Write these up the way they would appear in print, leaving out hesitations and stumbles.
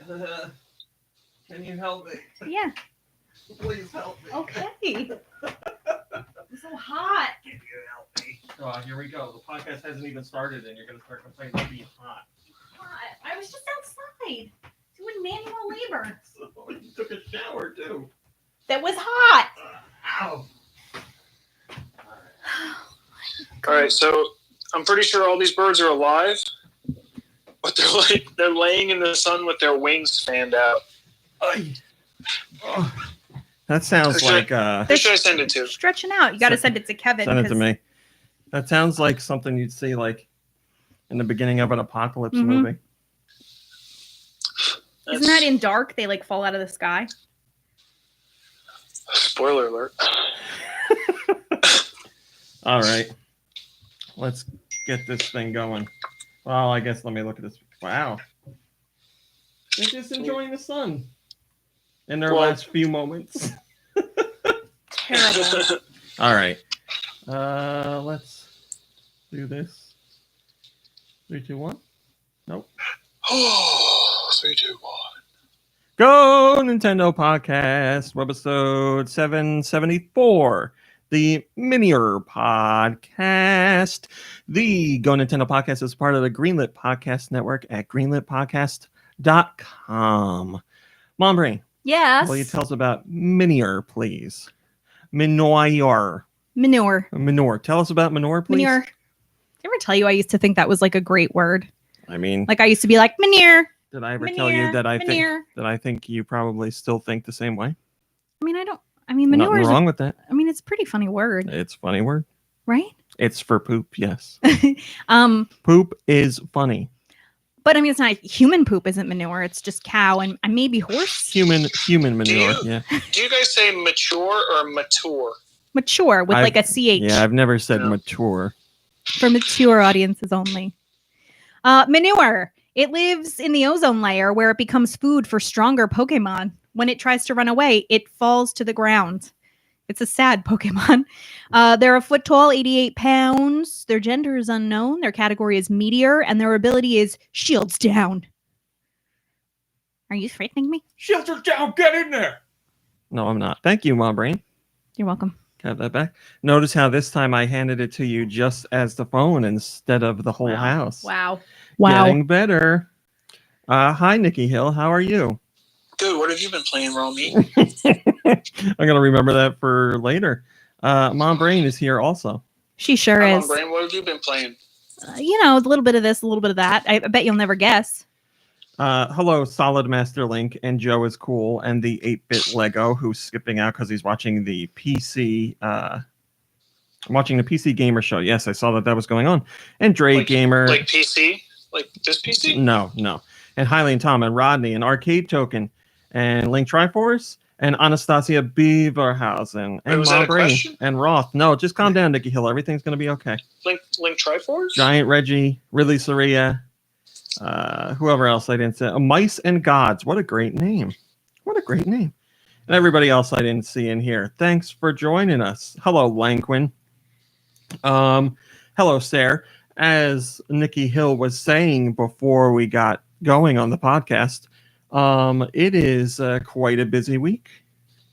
Can you help me? Yeah. Please help me. Okay. It's so hot. Can you help me? Oh, here we go. The podcast hasn't even started, and you're going to start complaining about being hot. I was just outside doing manual labor. So you took a shower, too. That was hot. Ow. All right, so I'm pretty sure all these birds are alive, but they're laying in the sun with their wings fanned out. Oh, that sounds like Who should I send it to? Stretching out. You got to send it to Kevin. Send it to me. That sounds like something you'd see like in the beginning of an apocalypse movie. Isn't that in Dark? They like fall out of the sky. Spoiler alert. All right. Let's get this thing going. Well, I guess let me look at this. Wow. They're just enjoying the sun in their last few moments. Terrible. All right. Let's do this. 3, 2, 1. Nope. Oh, 3, 2, 1. Go Nintendo Podcast, Webisode 774. The Minier Podcast. The Go Nintendo Podcast is part of the Greenlit Podcast Network at greenlitpodcast.com. Mom Brain. Yes. Will you tell us about Minier, please? Manure. Tell us about Manure, please. Manure. Did I ever tell you I used to think that was like a great word? I mean, like I used to be like manure. Did I ever tell you that I think you probably still think the same way? I mean, manure Nothing is wrong with that. I mean, it's a pretty funny word. It's a funny word. Right? It's for poop, yes. Poop is funny. But I mean, it's not human poop isn't manure. It's just cow and maybe horse. Human manure, yeah. Do you guys say mature or mature? Mature with like a CH. Yeah, I've never said mature. For mature audiences only. Manure. It lives in the ozone layer where it becomes food for stronger Pokemon. When it tries to run away, it falls to the ground. It's a sad Pokemon. They're a foot tall, 88 pounds. Their gender is unknown. Their category is meteor, and their ability is shields down. Are you threatening me? Shields are down. Get in there. No, I'm not. Thank you, Mom Brain. You're welcome. Have that back. Notice how this time I handed it to you just as the phone instead of the whole house. Wow. Getting better. Hi, Nikki Hill. How are you? Good. What have you been playing, Romy? I'm going to remember that for later. Mom Brain is here also. She sure Hi, is. Mom Brain, what have you been playing? A little bit of this, a little bit of that. I bet you'll never guess. Hello, Solid Master Link, and Joe is cool, and the 8-bit Lego, who's skipping out because he's watching the PC. I'm watching the PC Gamer Show. Yes, I saw that was going on. And Dre Gamer. Like PC? Like this PC? No. And Hylian Tom, and Rodney, and Arcade Token, and Link Triforce, and Anastasia Beaverhausen, and Mom Brain, and Roth. No, just calm down, Nikki Hill. Everything's going to be okay. Link Triforce? Giant Reggie, Ridley Saria, whoever else I didn't say. Mice and Gods. What a great name. And everybody else I didn't see in here. Thanks for joining us. Hello, Lanquin. Hello, Sarah. As Nikki Hill was saying before we got going on the podcast, it is quite a busy week.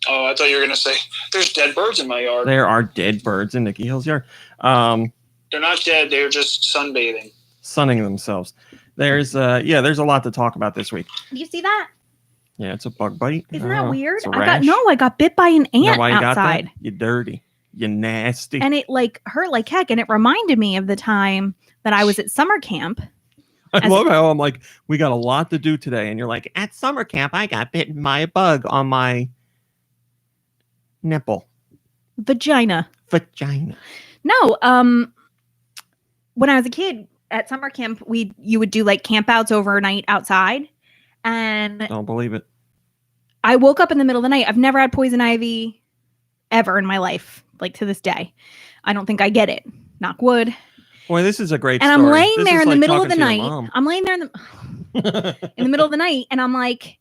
Oh, I thought you were going to say, there's dead birds in my yard. There are dead birds in Nikki Hill's yard. They're not dead. They're just sunbathing. Sunning themselves. There's a lot to talk about this week. Do you see that? Yeah, it's a bug bite. Isn't that weird? I got bit by an ant why you outside. Got that? You dirty. You nasty. And it hurt like heck. And it reminded me of the time that I was at summer camp. I love how I'm like, we got a lot to do today. And you're like, at summer camp, I got bitten by a bug on my nipple. Vagina. No, when I was a kid at summer camp, you would do like campouts overnight outside. And don't believe it. I woke up in the middle of the night. I've never had poison ivy ever in my life, like to this day. I don't think I get it. Knock wood. Boy, this is a great story. And I'm laying there in the middle of the night. I'm laying there in the middle of the night, and I'm like,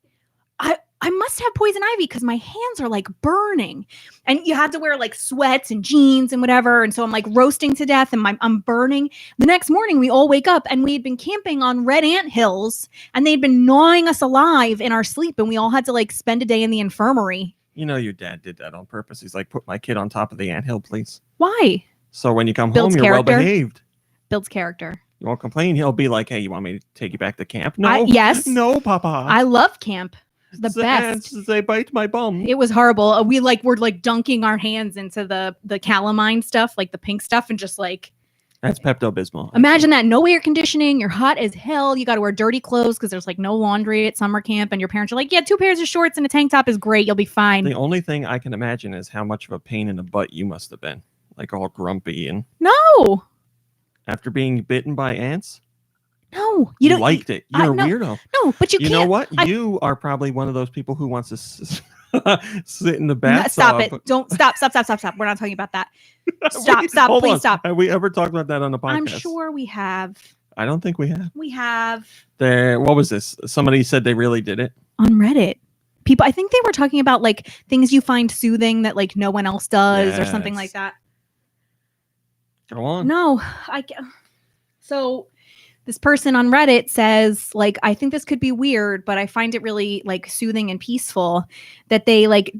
I must have poison ivy because my hands are like burning. And you have to wear like sweats and jeans and whatever. And so I'm like roasting to death and I'm burning. The next morning, we all wake up and we had been camping on red ant hills and they'd been gnawing us alive in our sleep. And we all had to like spend a day in the infirmary. You know, your dad did that on purpose. He's like, put my kid on top of the anthill, please. Why? So when you come Builds home, you're character. well behaved. Builds character. You won't complain. He'll be like, hey, you want me to take you back to camp? No. Yes. No, Papa. I love camp. The best. Ants, they bite my bum. It was horrible. We like were like dunking our hands into the calamine stuff, like the pink stuff, and just like That's Pepto-Bismol. imagine that. No air conditioning. You're hot as hell. You got to wear dirty clothes because there's like no laundry at summer camp, and your parents are like, "Yeah, 2 pairs of shorts and a tank top is great. You'll be fine." The only thing I can imagine is how much of a pain in the butt you must have been, like all grumpy and No, after being bitten by ants. no, You don't liked it. You're a no, weirdo. No, but you You can't. know what? You are probably one of those people who wants to sit in the No, bathtub. stop it! Don't stop! We're not talking about that. Stop! Hold Please on. stop. Have we ever talked about that on the podcast? I'm sure we have. I don't think we have. We have What was this? Somebody said they really did it. on Reddit. People, I think they were talking about like things you find soothing that like no one else does or something like Yes. that. Go on. No, so this person on Reddit says like, I think this could be weird, but I find it really like soothing and peaceful that they like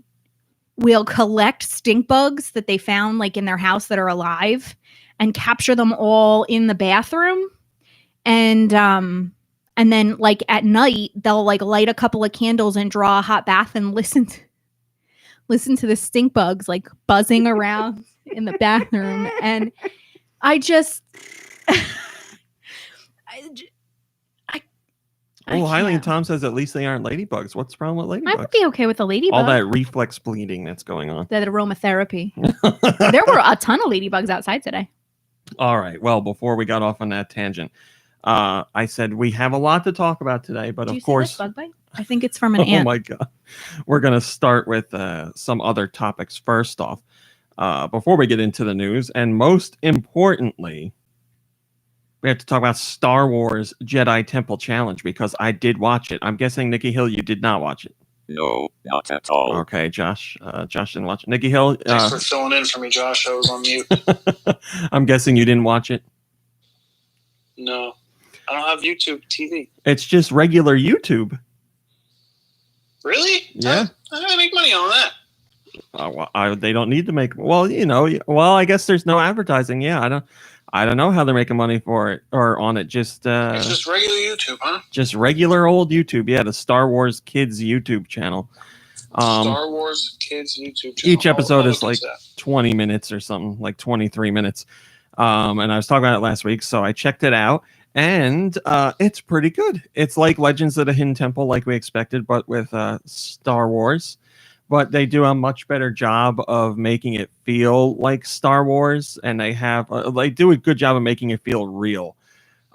will collect stink bugs that they found like in their house that are alive and capture them all in the bathroom. And then like at night they'll like light a couple of candles and draw a hot bath and listen to the stink bugs like buzzing around in the bathroom. And I just Oh, Highly can't. Tom says at least they aren't ladybugs. What's the problem with I would ladybugs? be okay with a ladybug. All that reflex bleeding that's going on. That aromatherapy. There were a ton of ladybugs outside today. All right. Well, before we got off on that tangent, I said we have a lot to talk about today, but Do you of see course, this bug bite? I think it's from an oh ant. my God, we're going to start with some other topics first off before we get into the news. And most importantly, we have to talk about Star Wars Jedi Temple Challenge because I did watch it. I'm guessing, Nikki Hill, you did not watch it. No, not at all. Okay, Josh. Josh didn't watch it. Nikki Hill, Thanks for filling in for me, Josh. I was on mute. I'm guessing you didn't watch it. No, I don't have YouTube TV. It's just regular YouTube. Really? Yeah. How do I make money on that? They don't need to make. Well, you know. Well, I guess there's no advertising. Yeah, I don't know how they're making money for it or on it. Just It's just regular YouTube, huh? just regular old YouTube. Yeah, the Star Wars Kids YouTube channel. Star Wars Kids YouTube channel. Each episode I'll is look like into that. 20 minutes or something, like 23 minutes. And I was talking about it last week, so I checked it out, and it's pretty good. It's like Legends of the Hidden Temple, like we expected, but with Star Wars. But they do a much better job of making it feel like Star Wars, and they do a good job of making it feel real.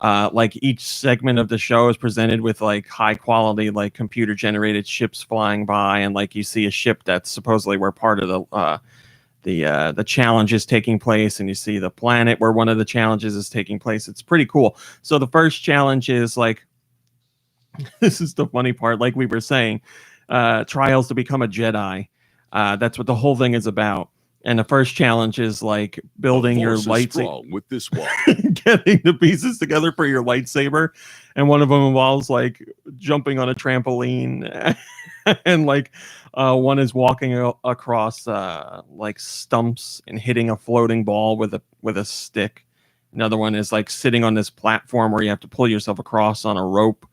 Like each segment of the show is presented with like high quality, like computer generated ships flying by, and like you see a ship that's supposedly where part of the challenge is taking place, and you see the planet where one of the challenges is taking place. It's pretty cool. So the first challenge is like, this is the funny part, like we were saying, trials to become a Jedi. That's what the whole thing is about. And the first challenge is like building your lightsaber with this one. getting the pieces together for your lightsaber. And one of them involves like jumping on a trampoline and like one is walking across like stumps and hitting a floating ball with a stick. Another one is like sitting on this platform where you have to pull yourself across on a rope.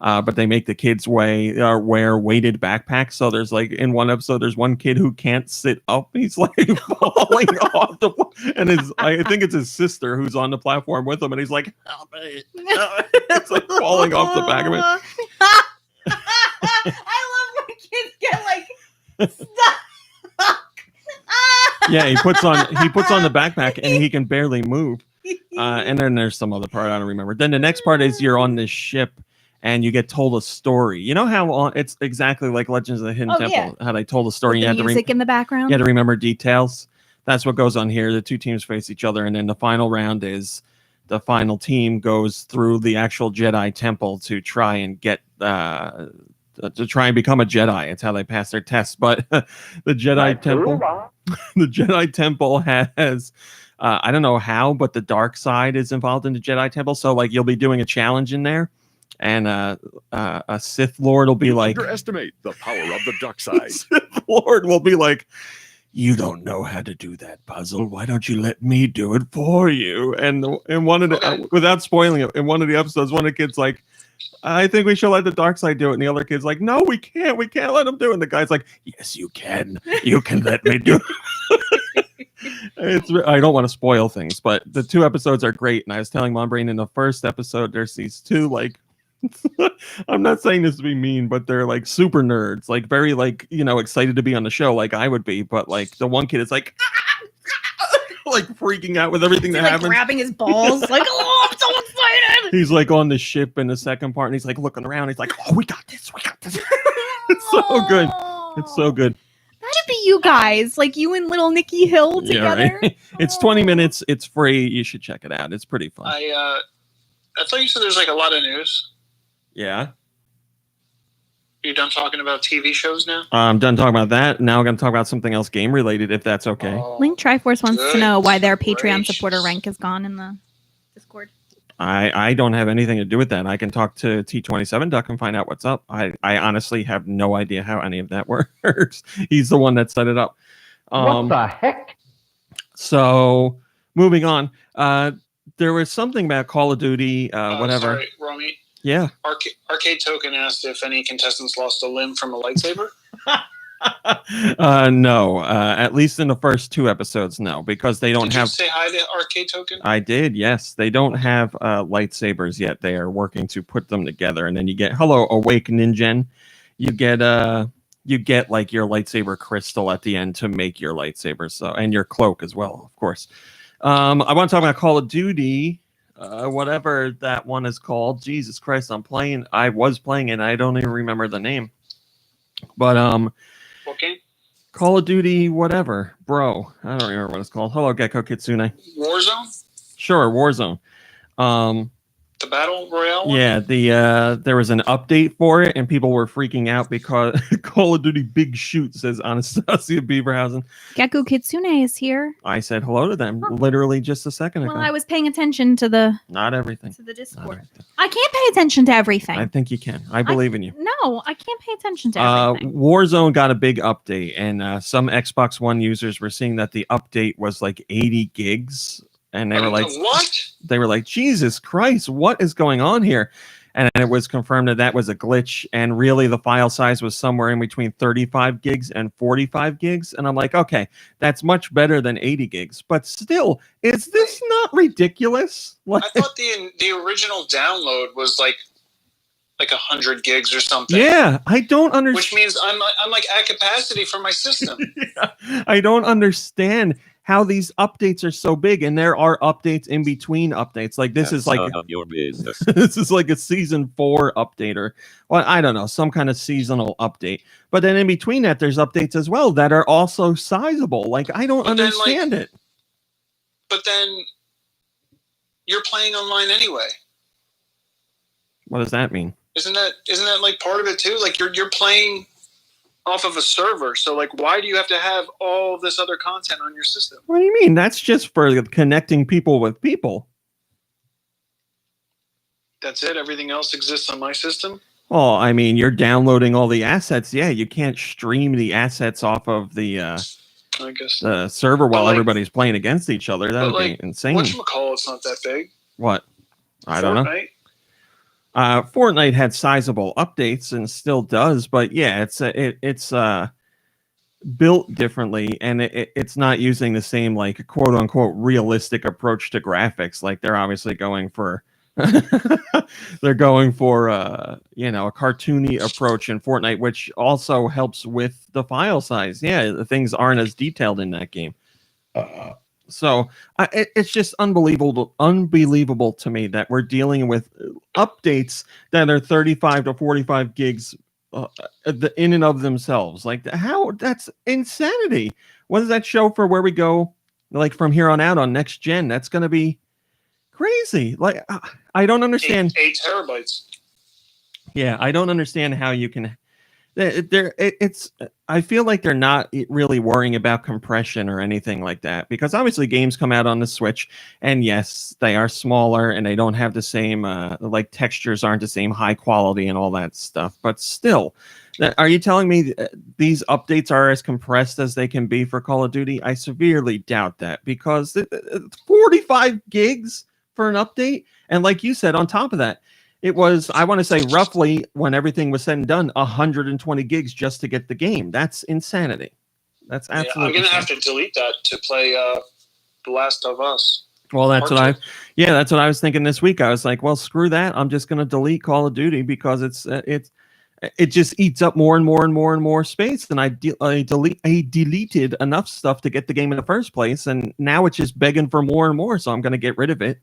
But they make the kids wear weighted backpacks. So there's like in one episode, there's one kid who can't sit up. He's like falling off and I think it's his sister who's on the platform with him, and he's like, help me. It's like falling off the back of it. I love when kids get like stuck. Yeah, he puts on the backpack and he can barely move. And then there's some other part I don't remember. Then the next part is you're on this ship. And you get told a story. You know how it's exactly like Legends of the Hidden Temple, how they told a story. With You the had music in the background. You had to remember details. That's what goes on here. The two teams face each other, and then the final round is the final team goes through the actual Jedi Temple to try and get to try and become a Jedi. It's how they pass their tests. But the Jedi Temple, the Jedi Temple has, I don't know how, but the dark side is involved in the Jedi Temple. So like you'll be doing a challenge in there, and a Sith Lord will be like, underestimate the power of the dark side. Sith Lord will be like, you don't know how to do that puzzle. Why don't you let me do it for you? And in one of the, without spoiling it, in one of the episodes, one of the kids like, I think we should let the dark side do it. And the other kid's like, no, we can't. We can't let him do it. And the guy's like, yes, you can. You can let me do it. I don't want to spoil things, but the 2 episodes are great. And I was telling Mom Brain in the first episode, there's these 2 like, I'm not saying this to be mean, but they're like super nerds, like very like, excited to be on the show like I would be. But like the one kid is like, like freaking out with everything that happens. Grabbing his balls, like, oh, I'm so excited. He's like on the ship in the second part, and he's like looking around. He's like, oh, we got this. We got this. It's so good. It's so good. That'd be you guys, like you and little Nikki Hill together. Yeah, right? It's 20 minutes. It's free. You should check it out. It's pretty fun. I thought you said there's like a lot of news. Yeah. You done talking about TV shows now? I'm done talking about that. Now I'm going to talk about something else game related, if that's okay. Link Triforce wants to know why their Patreon gracious. supporter rank is gone in the Discord. I don't have anything to do with that. I can talk to T27 Duck and find out what's up. I honestly have no idea how any of that works. He's the one that set it up. What the heck? So moving on, there was something about Call of Duty, whatever. Sorry, Romy. Yeah. Arcade Token asked if any contestants lost a limb from a lightsaber. No, at least in the first 2 episodes, no, because they don't Did have. you say hi to Arcade Token? I did, yes. They don't have lightsabers yet. They are working to put them together, and then you get Awake Ninja. You get like your lightsaber crystal at the end to make your lightsaber, so and your cloak as well, of course. I want to talk about Call of Duty. Whatever that one is called. Jesus Christ, I was playing and I don't even remember the name. But Okay. Call of Duty whatever, bro. I don't remember what it's called. Hello, Gecko Kitsune. Warzone? Sure, Warzone. The Battle Royale one? Yeah, there was an update for it and people were freaking out because Call of Duty Big Shoot says Anastasia Beaverhausen. Gecko Kitsune is here. I said hello to them literally just a second ago. Well, I was paying attention to the Not everything. to the Not Discord. everything. I can't pay attention to everything. I think you can. I believe in you. No, I can't pay attention to everything. Warzone got a big update, and some Xbox One users were seeing that the update was like 80 gigs, and they were like, what? They were like, Jesus Christ, what is going on here? And it was confirmed that was a glitch, and really the file size was somewhere in between 35 gigs and 45 gigs. And I'm like, okay, that's much better than 80 gigs, but still, is this not ridiculous? Like, I thought the original download was like 100 gigs or something. yeah, I don't understand. Which means I'm like at capacity for my system. Yeah, I don't understand how these updates are so big, and there are updates in between updates. Like this is like None of your business. this is like a season 4 update, or well, I don't know, some kind of seasonal update. But then in between that, there's updates as well that are also sizable. Like I don't But then, understand it. But then you're playing online anyway. What does that mean? Isn't that like part of it too? Like you're playing off of a server, so like why do you have to have all this other content on your system? What do you mean? That's just for connecting people with people. That's it? Everything else exists on my system? Well, I mean, you're downloading all the assets. Yeah, you can't stream the assets off of the I guess. the server while like- everybody's playing against each other. That But, would like, be insane. Whatchamacallit's not that big. What? I don't know. Fortnite? Fortnite had sizable updates and still does, but yeah, it's built differently, and it's not using the same like quote unquote realistic approach to graphics. Like they're obviously going for they're going for a cartoony approach in Fortnite, which also helps with the file size. Yeah, the things aren't as detailed in that game. So it's just unbelievable to me that we're dealing with updates that are 35 to 45 gigs in and of themselves. Like how? That's insanity. What does that show for where we go? Like from here on out on next gen, that's going to be crazy. Like I don't understand. 8 terabytes. Yeah, I don't understand how you can It's. I feel like they're not really worrying about compression or anything like that, because obviously games come out on the Switch, and yes, they are smaller and they don't have the same like textures aren't the same high quality and all that stuff. But still, are you telling me these updates are as compressed as they can be for Call of Duty? I severely doubt that, because 45 gigs for an update, and like you said, on top of that, it was, I want to say, roughly, when everything was said and done, 120 gigs just to get the game. That's insanity. That's absolutely. I'm gonna have to delete that to play The Last of Us. Well, that's what that's what I was thinking this week. I was like, well, screw that. I'm just gonna delete Call of Duty, because it just eats up more and more and more and more space. And I deleted enough stuff to get the game in the first place, and now it's just begging for more and more. So I'm gonna get rid of it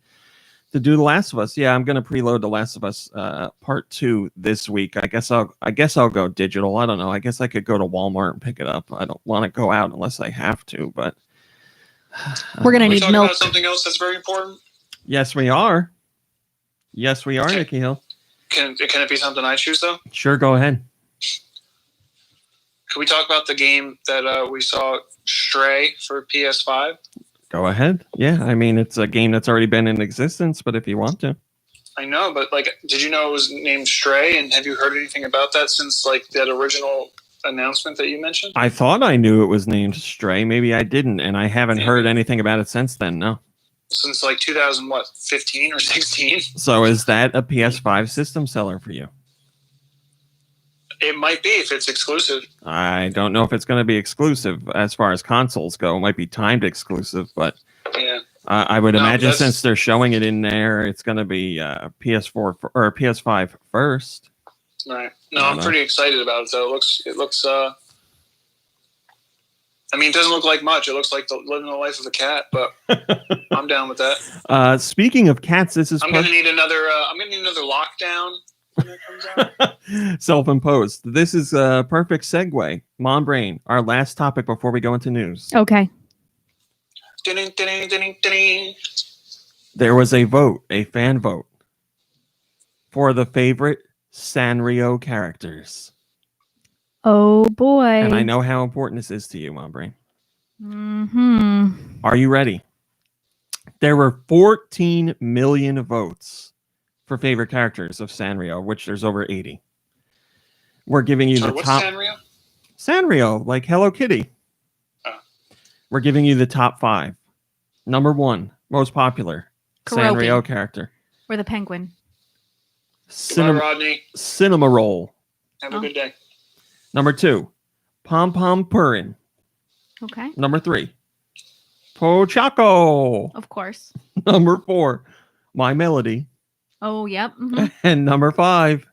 to do The Last of Us. Yeah, I'm gonna preload The Last of Us Part 2 this week. I guess I'll go digital. I don't know. I guess I could go to Walmart and pick it up. I don't want to go out unless I have to, but we're gonna need talk milk. about something else that's very important. Yes, we are. Yes, we are, Okay. Nikki Hill. Can it be something I choose though? Sure, go ahead. Can we talk about the game that we saw, Stray, for PS5? Go ahead. Yeah, I mean, it's a game that's already been in existence, but if you want to. I know, but like, did you know it was named Stray? And have you heard anything about that since like that original announcement that you mentioned? I thought I knew it was named Stray. Maybe I didn't, and I haven't heard anything about it since then. No. Since like 2015 or 16? So is that a PS5 system seller for you? It might be if it's exclusive. I don't know if it's going to be exclusive as far as consoles go. It might be timed exclusive, but Yeah. I would imagine that's- since they're showing it in there, it's going to be PS4 or PS5 first. Right. No, I I'm don't pretty excited about it though. It looks I mean, it doesn't look like much. It looks like living the life of a cat, but I'm down with that. Speaking of cats, this is I'm gonna need another lockdown when it comes out. self-imposed. This is a perfect segue. Mom Brain, our last topic before we go into news. Okay. Ding, ding, ding, ding. There was a vote, a fan vote, for the favorite Sanrio characters. Oh boy. And I know how important this is to you, Mom Brain. Mm-hmm. Are you ready? There were 14 million votes for favorite characters of Sanrio, which there's over 80. We're giving you Sorry, the what's top. Sanrio? Sanrio, like Hello Kitty. Oh. We're giving you the top 5. Number 1, most popular Karobi. Sanrio character. Or the penguin. Goodbye, Rodney. Cinema Roll. Have a good day. Number 2, Pom Pom Purin. Okay. Number 3, Pochaco. Of course. Number 4, My Melody. Oh, yep. Mhm. And number 5,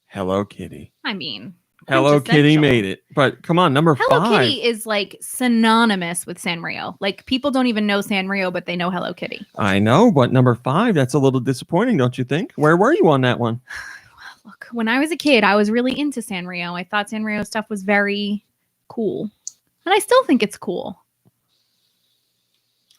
Hello Kitty. I mean, Hello Kitty quintessential. made it. But come on, number Hello 5. Kitty is like synonymous with Sanrio. Like people don't even know Sanrio, but they know Hello Kitty. I know, but number 5, that's a little disappointing, don't you think? Where were you on that one? Look, when I was a kid, I was really into Sanrio. I thought Sanrio stuff was very cool. And I still think it's cool.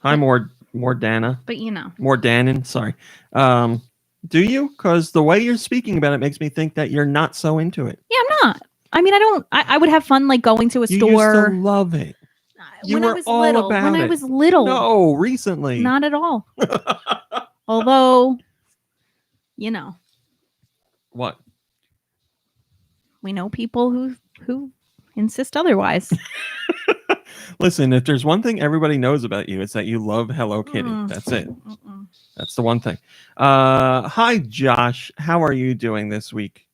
Hi, more Dana. But you know. More Danon, sorry. Do you? Because the way you're speaking about it makes me think that you're not so into it. Yeah, I'm not. I mean, I would have fun like going to a You store. used to love it. You when I were was all little. about When I it. was little. No, recently. Not at all. Although, you know, What? we know people who insist otherwise. Listen, if there's one thing everybody knows about you, it's that you love Hello Kitty. Mm. That's it. Mm-mm. That's the one thing. Hi, Josh. How are you doing this week?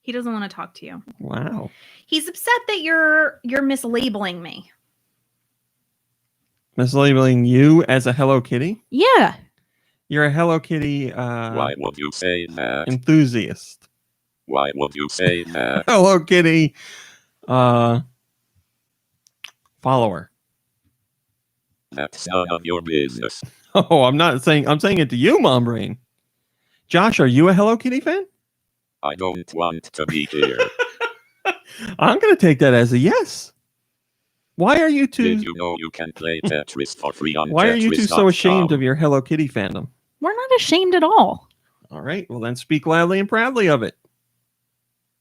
He doesn't want to talk to you. Wow. He's upset that you're mislabeling me. Mislabeling you as a Hello Kitty? Yeah. You're a Hello Kitty Why would you say that? enthusiast. Why would you say that? Hello Kitty follower. That's none of your business. Oh, I'm saying it to you, Mom Brain. Josh, are you a Hello Kitty fan? I don't want to be here. I'm going to take that as a yes. Why are you two? Did you know you can play Tetris for free on Why are you two so ashamed Tetris.com? of your Hello Kitty fandom? We're not ashamed at all. All right. Well, then speak loudly and proudly of it.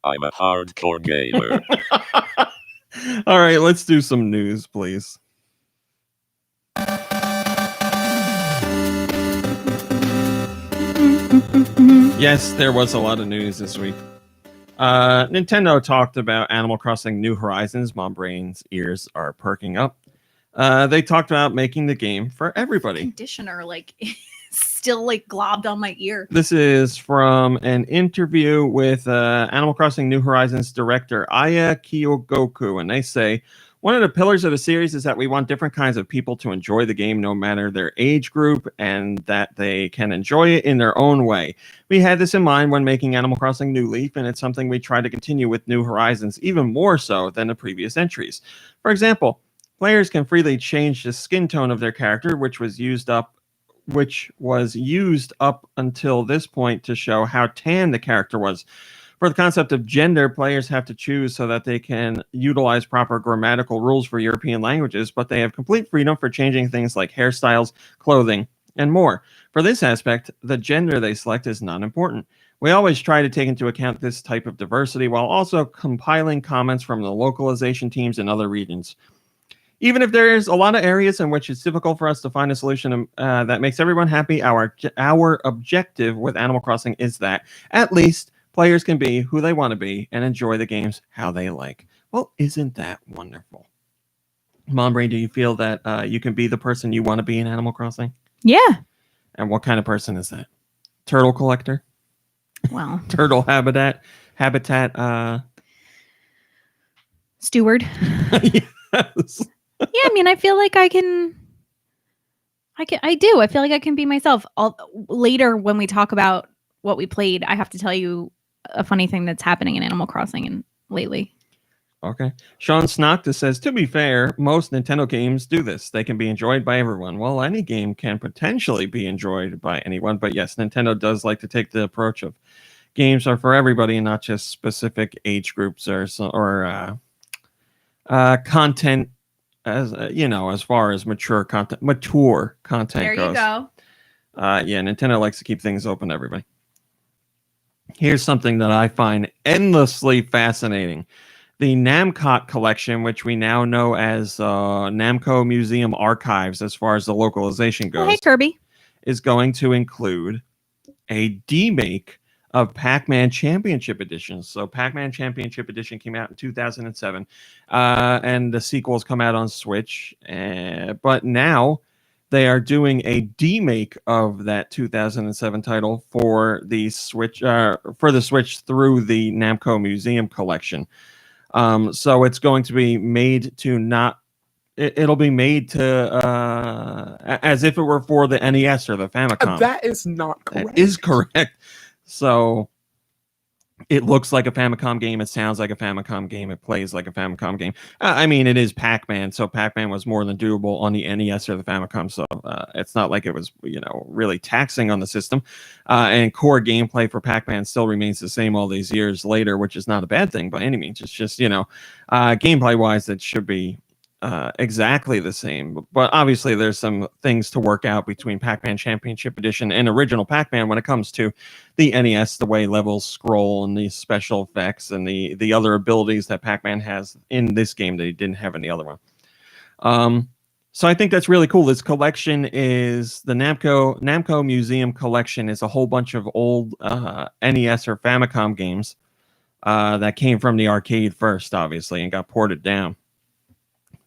I'm a hardcore gamer. All right. Let's do some news, please. Yes, there was a lot of news this week. Nintendo talked about Animal Crossing New Horizons. Mom Brain's ears are perking up. They talked about making the game for everybody. Conditioner, like, still like globbed on my ear. This is from an interview with Animal Crossing New Horizons director Aya Kyogoku, and they say, one of the pillars of the series is that we want different kinds of people to enjoy the game no matter their age group, and that they can enjoy it in their own way. We had this in mind when making Animal Crossing New Leaf, and it's something we try to continue with New Horizons, even more so than the previous entries. For example, players can freely change the skin tone of their character, which was used up until this point to show how tan the character was. For the concept of gender, players have to choose so that they can utilize proper grammatical rules for European languages, but they have complete freedom for changing things like hairstyles, clothing, and more. For this aspect, the gender they select is not important. We always try to take into account this type of diversity while also compiling comments from the localization teams in other regions. Even if there's a lot of areas in which it's difficult for us to find a solution that makes everyone happy, our objective with Animal Crossing is that, at least, players can be who they want to be and enjoy the games how they like. Well, isn't that wonderful? Mom Brain, do you feel that you can be the person you want to be in Animal Crossing? Yeah. And what kind of person is that? Turtle collector? Well, Turtle habitat? steward. Yes. Yeah, I mean, I feel like I do. I feel like I can be myself. Later, when we talk about what we played, I have to tell you a funny thing that's happening in Animal Crossing lately. Okay. Sean Snocta says, to be fair, most Nintendo games do this. They can be enjoyed by everyone. Well, any game can potentially be enjoyed by anyone, but yes, Nintendo does like to take the approach of games are for everybody and not just specific age groups or content, as far as mature content There goes. you go. Yeah, Nintendo likes to keep things open to everybody. Here's something that I find endlessly fascinating. The Namco collection, which we now know as Namco Museum Archives as far as the localization goes, Oh, hey, Kirby. is going to include a demake of Pac-Man Championship Edition. So Pac-Man Championship Edition came out in 2007, and the sequels come out on Switch. But now they are doing a demake of that 2007 title for the Switch, through the Namco Museum collection. So it's going to be made to not. It'll be made to as if it were for the NES or the Famicom. That is not correct. That is correct. So it looks like a Famicom game. It sounds like a Famicom game. It plays like a Famicom game. I mean, it is Pac-Man, so Pac-Man was more than doable on the NES or the Famicom. So it's not like it was, really taxing on the system. And core gameplay for Pac-Man still remains the same all these years later, which is not a bad thing by any means. It's just, gameplay-wise, it should be exactly the same, but obviously there's some things to work out between Pac-Man Championship Edition and original Pac-Man when it comes to the NES, the way levels scroll and the special effects and the other abilities that Pac-Man has in this game that he didn't have in the other one. So I think that's really cool. This collection is the Namco Museum collection is a whole bunch of old NES or Famicom games that came from the arcade first, obviously, and got ported down.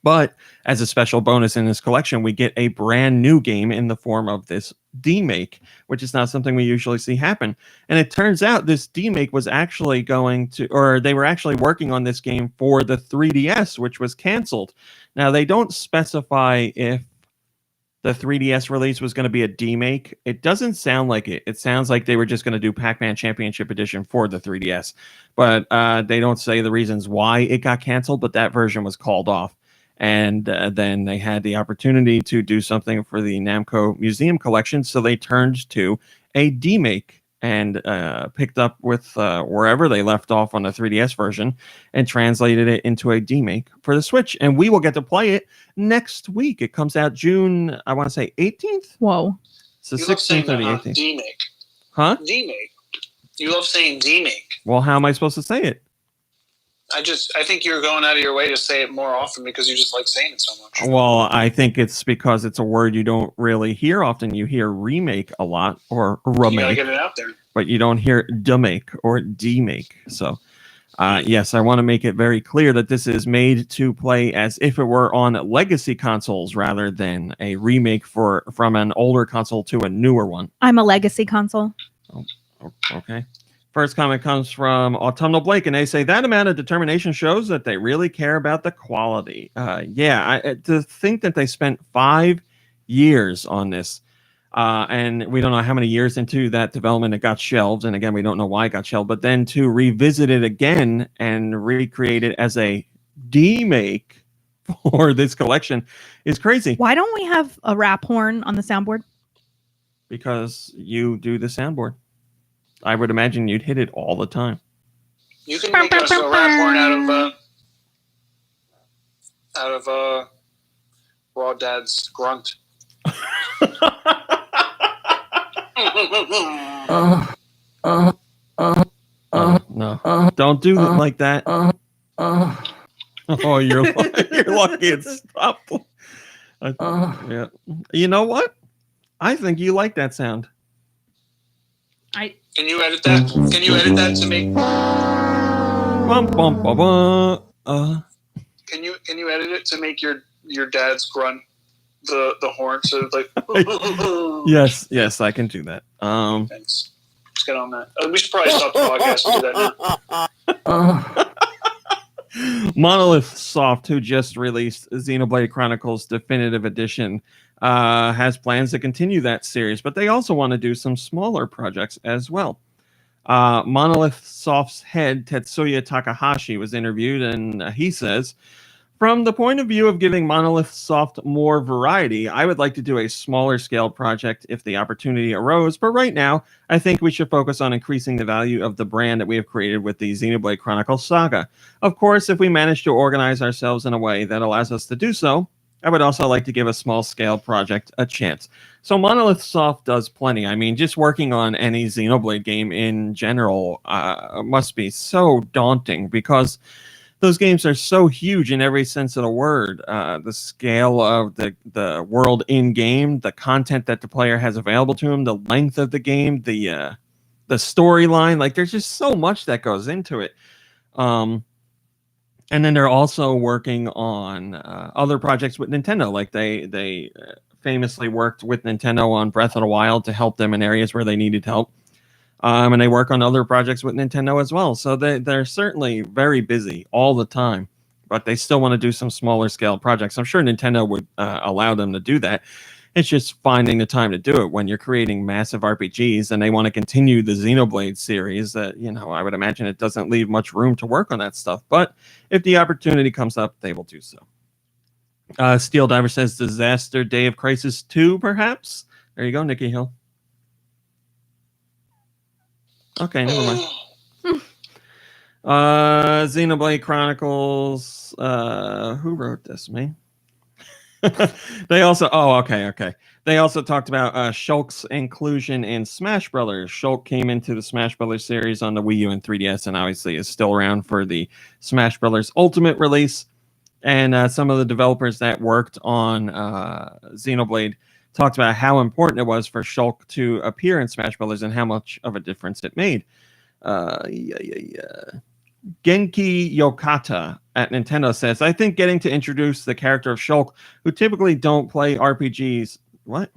But as a special bonus in this collection, we get a brand new game in the form of this demake, which is not something we usually see happen. And it turns out this demake was actually they were actually working on this game for the 3DS, which was canceled. Now, they don't specify if the 3DS release was going to be a demake. It doesn't sound like it. It sounds like they were just going to do Pac-Man Championship Edition for the 3DS. But they don't say the reasons why it got canceled, but that version was called off. And then they had the opportunity to do something for the Namco Museum collection, so they turned to a demake and picked up with wherever they left off on the 3DS version and translated it into a demake for the Switch. And we will get to play it next week. It comes out June, I want to say 18th? Whoa. It's the You love saying 16th or the that, 18th. demake. Huh? Demake. You love saying demake. Well, how am I supposed to say it? I think you're going out of your way to say it more often because you just like saying it so much. Well, I think it's because it's a word you don't really hear often. You hear remake a lot or You gotta remake, get it out there. but you don't hear demake or demake. So, yes, I want to make it very clear that this is made to play as if it were on legacy consoles rather than a remake from an older console to a newer one. I'm a legacy console. Okay. First comment comes from Autumnal Blake, and they say that amount of determination shows that they really care about the quality. To think that they spent 5 years on this, and we don't know how many years into that development it got shelved, and again, we don't know why it got shelved, but then to revisit it again and recreate it as a demake for this collection is crazy. Why don't we have a rap horn on the soundboard? Because you do the soundboard. I would imagine you'd hit it all the time. You can make us a rap horn out of Raw Dad's grunt. No, don't do it like that. Oh, you're lucky it stopped. Yeah. You know what? I think you like that sound. Can you edit that? Can you edit that to make? Can you edit it to make your dad's grunt the horn? So like. Yes, I can do that. Thanks. Let's get on that. We should probably stop the podcast and do that now. Monolith Soft, who just released Xenoblade Chronicles Definitive Edition, has plans to continue that series, but they also want to do some smaller projects as well. Monolith Soft's head, Tetsuya Takahashi, was interviewed, and he says, from the point of view of giving Monolith Soft more variety, I would like to do a smaller scale project if the opportunity arose, but right now, I think we should focus on increasing the value of the brand that we have created with the Xenoblade Chronicles saga. Of course, if we manage to organize ourselves in a way that allows us to do so, I would also like to give a small-scale project a chance. So Monolith Soft does plenty. I mean, just working on any Xenoblade game in general must be so daunting because those games are so huge in every sense of the word. The scale of the world in-game, the content that the player has available to him, the length of the game, the storyline. Like, there's just so much that goes into it. And then they're also working on other projects with Nintendo. Like they famously worked with Nintendo on Breath of the Wild to help them in areas where they needed help. And they work on other projects with Nintendo as well. So they're certainly very busy all the time, but they still want to do some smaller scale projects. I'm sure Nintendo would allow them to do that. It's just finding the time to do it when you're creating massive RPGs and they want to continue the Xenoblade series. That, I would imagine it doesn't leave much room to work on that stuff. But if the opportunity comes up, they will do so. Steel Diver says Disaster Day of Crisis 2, perhaps? There you go, Nikki Hill. Okay, never mind. Xenoblade Chronicles. Who wrote this? Me? They also. Oh, okay. They also talked about Shulk's inclusion in Smash Brothers. Shulk came into the Smash Brothers series on the Wii U and 3DS, and obviously is still around for the Smash Brothers Ultimate release. And some of the developers that worked on Xenoblade talked about how important it was for Shulk to appear in Smash Brothers and how much of a difference it made. Genki Yokata at Nintendo says, I think getting to introduce the character of Shulk, who typically don't play RPGs... What?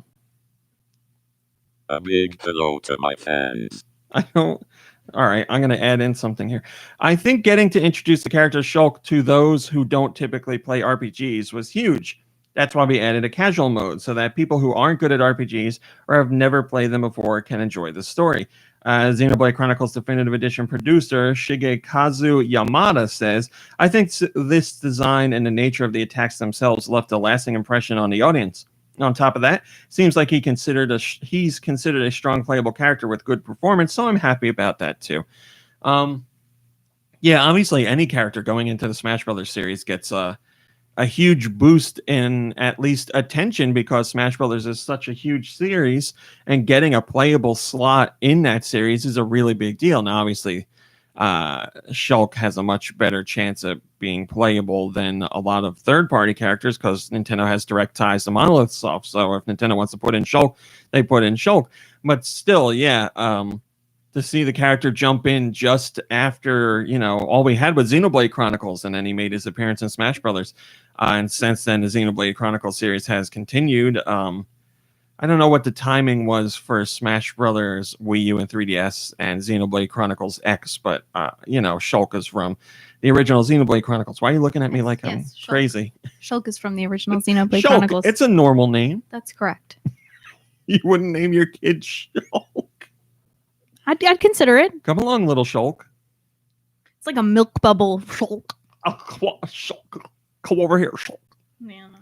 A big hello to my fans. I don't... All right, I'm going to add in something here. I think getting to introduce the character of Shulk to those who don't typically play RPGs was huge. That's why we added a casual mode, so that people who aren't good at RPGs or have never played them before can enjoy the story. Xenoblade Chronicles Definitive Edition producer Shigekazu Yamada says, I think this design and the nature of the attacks themselves left a lasting impression on the audience. On top of that, seems like he's considered a strong playable character with good performance, so I'm happy about that too. Yeah, obviously any character going into the Smash Brothers series gets a a huge boost in at least attention because Smash Brothers is such a huge series, and getting a playable slot in that series is a really big deal. Now, obviously, Shulk has a much better chance of being playable than a lot of third-party characters because Nintendo has direct ties to Monolith Soft. So if Nintendo wants to put in Shulk, they put in Shulk. But still, yeah, to see the character jump in just after, all we had was Xenoblade Chronicles, and then he made his appearance in Smash Brothers. And since then, the Xenoblade Chronicles series has continued. I don't know what the timing was for Smash Brothers, Wii U, and 3DS, and Xenoblade Chronicles X, but, Shulk is from the original Xenoblade Chronicles. Why are you looking at me like I'm Shulk. crazy? Shulk is from the original Xenoblade Shulk, Chronicles. it's a normal name. That's correct. You wouldn't name your kid Shulk. I'd consider it. Come along, little Shulk. It's like a milk bubble. Shulk. Shulk. Come over here, Shulk. Yeah, no.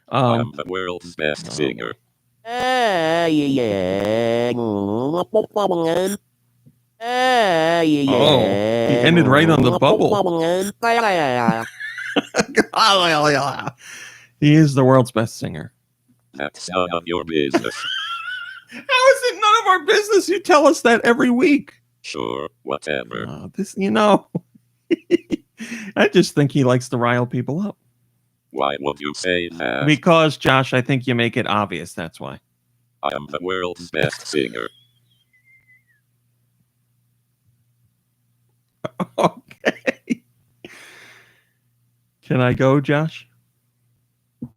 I'm the world's best singer. Oh, he ended right on the bubble. He is the world's best singer. That's none of your business. How is it none of our business? You tell us that every week. Sure, whatever. I just think he likes to rile people up. Why would you say that? Because, Josh, I think you make it obvious. That's why. I am the world's best singer. Okay. Can I go, Josh?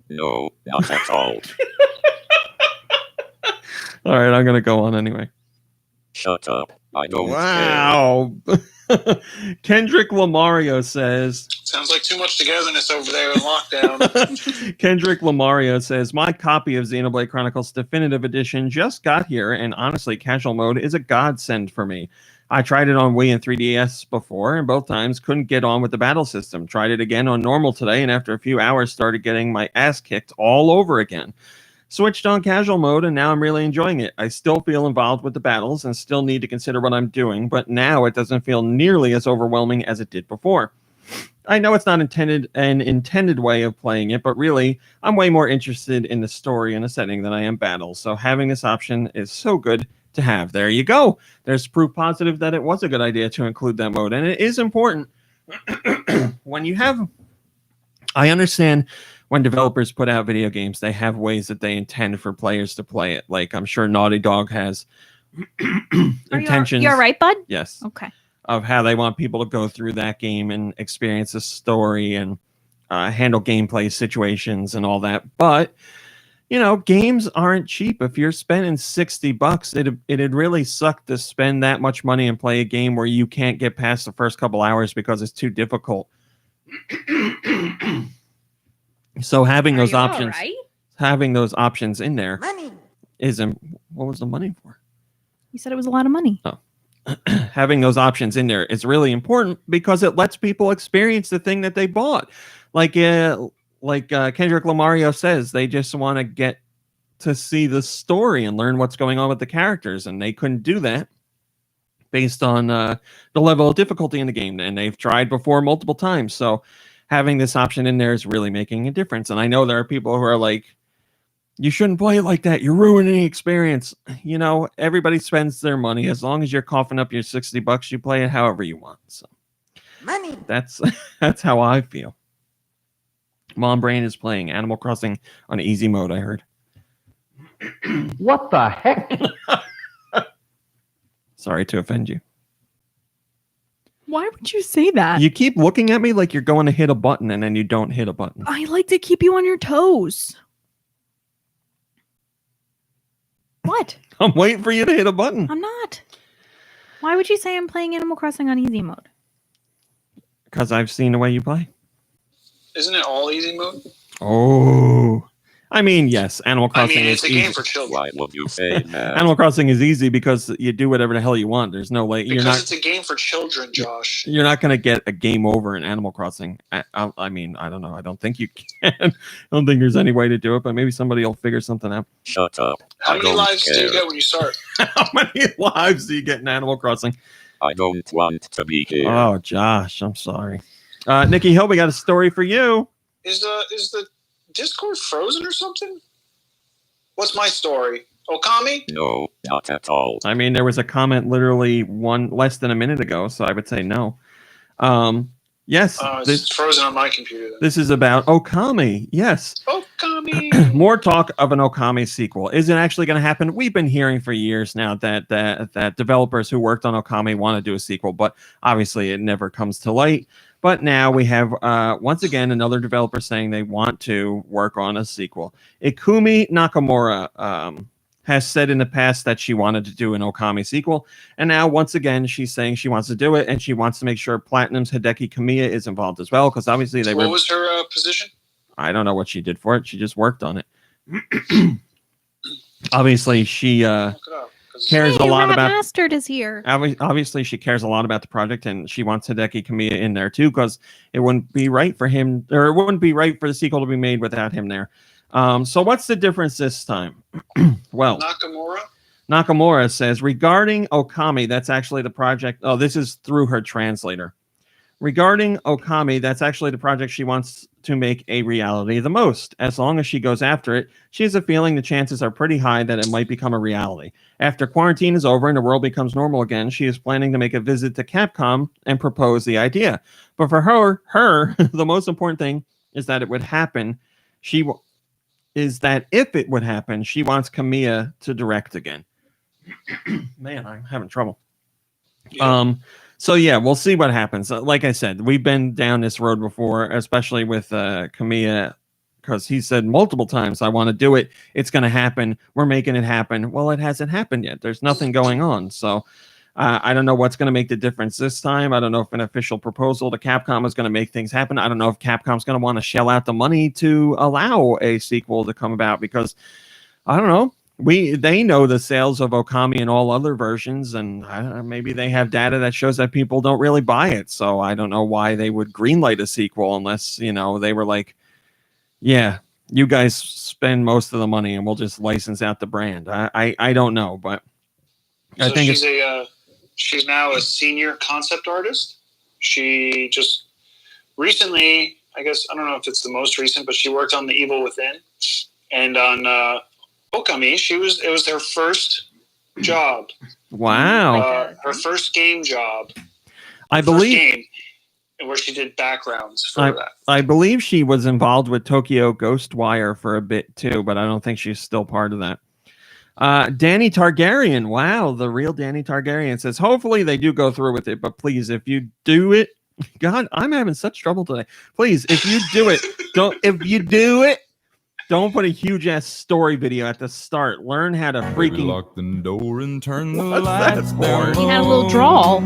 No, not at all. All right, I'm going to go on anyway. Shut up. I don't care. Wow. Kendrick Lamario says... Sounds like too much togetherness over there in lockdown. Kendrick Lamario says, my copy of Xenoblade Chronicles Definitive Edition just got here, and honestly, casual mode is a godsend for me. I tried it on Wii and 3DS before, and both times couldn't get on with the battle system. Tried it again on normal today, and after a few hours started getting my ass kicked all over again. Switched on casual mode, and now I'm really enjoying it. I still feel involved with the battles and still need to consider what I'm doing, but now it doesn't feel nearly as overwhelming as it did before. I know it's not an intended way of playing it, but really, I'm way more interested in the story and the setting than I am battles, so having this option is so good to have. There you go. There's proof positive that it was a good idea to include that mode, and it is important. When you have... I understand when developers put out video games, they have ways that they intend for players to play it. Like, I'm sure Naughty Dog has intentions. You're right, bud? Yes. Okay. Of how they want people to go through that game and experience the story and handle gameplay situations and all that. But, games aren't cheap. If you're spending $60, it'd really suck to spend that much money and play a game where you can't get past the first couple hours because it's too difficult. So having those options, in there isn't. What was the money for? You said it was a lot of money. Oh. Having those options in there is really important because it lets people experience the thing that they bought. Like Kendrick Lamario says, they just want to get to see the story and learn what's going on with the characters, and they couldn't do that based on the level of difficulty in the game, and they've tried before multiple times. So having this option in there is really making a difference. And I know there are people who are like, you shouldn't play it like that. You're ruining the experience. Everybody spends their money. As long as you're coughing up your $60, you play it however you want. So money. That's how I feel. Mom Brain is playing Animal Crossing on easy mode, I heard. What the heck? Sorry to offend you. Why would you say that? You keep looking at me like you're going to hit a button and then you don't hit a button. I like to keep you on your toes. What? I'm waiting for you to hit a button. I'm not. Why would you say I'm playing Animal Crossing on easy mode? Because I've seen the way you play. Isn't it all easy mode? Oh. I mean, yes, Animal Crossing is it's a easy. game for children. Why would you say that? Animal Crossing is easy because you do whatever the hell you want. There's no way Because it's a game for children, Josh. You're not going to get a game over in Animal Crossing. I mean, I don't know. I don't think you can. I don't think there's any way to do it, but maybe somebody will figure something out. Shut up. How many lives do you get when you start? How many lives do you get in Animal Crossing? I don't want to be here. Oh, Josh, I'm sorry. Nikki Hill, we got a story for you. Is the Discord frozen or something? What's my story? Okami? No, not at all. I mean, there was a comment literally less than a minute ago, so I would say no. Yes, It's frozen on my computer. Then. this is about Okami. Yes. Okami. More talk of an Okami sequel. Is it actually going to happen? We've been hearing for years now that developers who worked on Okami want to do a sequel, but obviously it never comes to light. But now we have, once again, another developer saying they want to work on a sequel. Ikumi Nakamura has said in the past that she wanted to do an Okami sequel, and now once again she's saying she wants to do it, and she wants to make sure Platinum's Hideki Kamiya is involved as well, because obviously they were... What was her position? I don't know what she did for it. She just worked on it. Obviously, she cares a lot about... Mastard is here. Obviously, she cares a lot about the project, and she wants Hideki Kamiya in there too, because it wouldn't be right for him, or it wouldn't be right for the sequel to be made without him there. So what's the difference this time? Well, Nakamura says, regarding Okami, that's actually the project. Oh, this is through her translator. Regarding Okami, that's actually the project she wants to make a reality the most. As long as she goes after it, she has a feeling the chances are pretty high that it might become a reality. After quarantine is over and the world becomes normal again, she is planning to make a visit to Capcom and propose the idea. But for her, the most important thing is that it would happen. Is that if it would happen, she wants Kamiya to direct again. Man, I'm having trouble. Yeah. So yeah, we'll see what happens. Like I said, we've been down this road before, especially with Kamiya, because he said multiple times, I want to do it. It's going to happen. We're making it happen. Well, it hasn't happened yet. There's nothing going on. So I don't know what's going to make the difference this time. I don't know if an official proposal to Capcom is going to make things happen. I don't know if Capcom's going to want to shell out the money to allow a sequel to come about, because I don't know. They know the sales of Okami and all other versions, and maybe they have data that shows that people don't really buy it. So I don't know why they would greenlight a sequel unless, they were like, yeah, you guys spend most of the money and we'll just license out the brand. I don't know, but I think she's now a senior concept artist. She just recently, I guess, I don't know if it's the most recent, but she worked on The Evil Within and on Okami. It was her first job. Wow. Her first game job. I believe game where she did backgrounds for that. I believe she was involved with Tokyo Ghostwire for a bit too, but I don't think she's still part of that. Danny Targaryen. Wow, the real Danny Targaryen says, hopefully they do go through with it, but please, if you do it, God, I'm having such trouble today. Please, if you do it, don't put a huge ass story video at the start. Learn how to freaking lock the door and turn the What's lights that down. for? He had a little drawl.